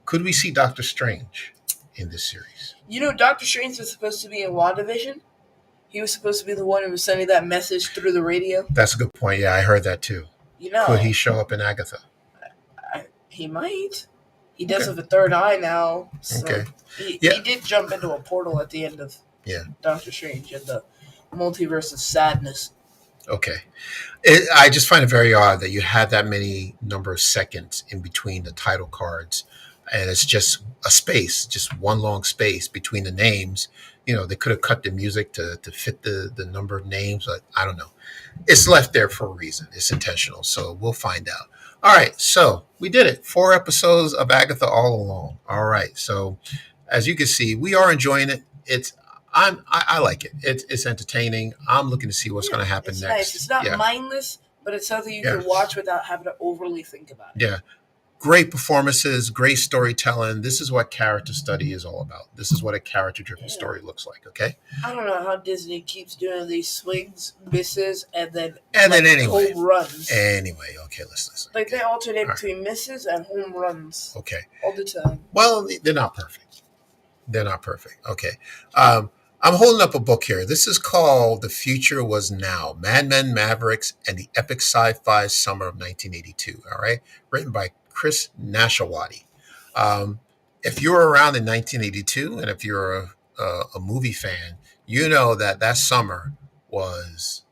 could we see Doctor Strange in this series? You know, Doctor Strange was supposed to be in WandaVision. He was supposed to be the one who was sending that message through the radio. That's a good point. Yeah, I heard that too. You know, Could he show up in Agatha? he might. He does have a third eye now. So Okay. he Yeah. did jump into a portal at the end of Yeah. Doctor Strange and the multiverse of sadness. Okay. I just find it very odd that you had that many number of seconds in between the title cards, and it's just a space, just one long space between the names. You know, they could have cut the music to fit the number of names, but I don't know. It's left there for a reason. It's intentional, so we'll find out. All right, so we did it. 4 episodes of Agatha all along. All right, so as you can see, we are enjoying it. I like it. It's entertaining. I'm looking to see what's going to happen It's next. nice. It's not Yeah. mindless, but it's something you Yeah. can watch without having to overly think about it. Yeah. Great performances, great storytelling. This is what character study is all about. This is what a character driven story looks like, okay? I don't know how Disney keeps doing these swings, misses, and then Anyway. home runs. Anyway, okay, listen. Like they alternate All right. between misses and home runs Okay. all the time. Well, they're not perfect. They're not perfect. Okay. I'm holding up a book here. This is called The Future Was Now, Mad Men, Mavericks, and the Epic Sci-Fi Summer of 1982. All right. Written by Chris Nashawati. If you were around in 1982 and if you're a movie fan, you know that summer was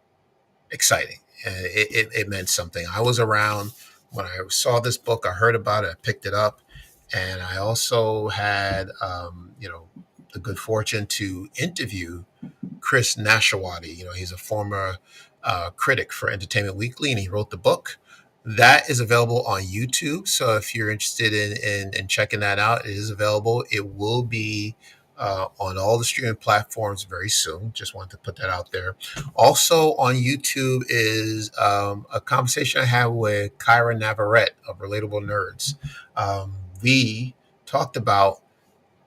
exciting. And it meant something. I was around when I saw this book. I heard about it. I picked it up. And I also had, the good fortune to interview Chris Nashawati. You know, he's a former critic for Entertainment Weekly, and he wrote the book. That is available on YouTube. So if you're interested in checking that out, it is available. It will be on all the streaming platforms very soon. Just wanted to put that out there. Also on YouTube is a conversation I had with Kyra Navarrete of Relatable Nerds. We talked about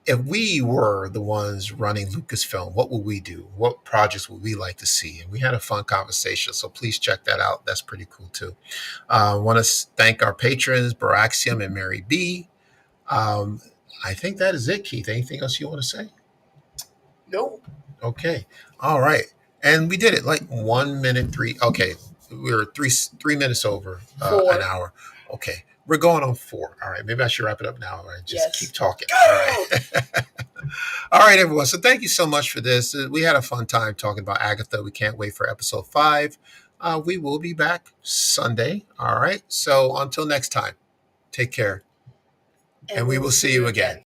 if we were the ones running Lucasfilm, what would we do? What projects would we like to see? And we had a fun conversation. So please check that out. That's pretty cool too. I want to thank our patrons, Baraxium and Mary B. I think that is it, Keith. Anything else you want to say? Nope. Okay. All right. And we did it like 1 minute, three. Okay. We were three minutes over an hour. Okay. We're going on 4. All right. Maybe I should wrap it up now. Or just keep talking. Go! All right. All right, everyone. So thank you so much for this. We had a fun time talking about Agatha. We can't wait for episode 5. We will be back Sunday. All right. So until next time, take care. And we will see you again.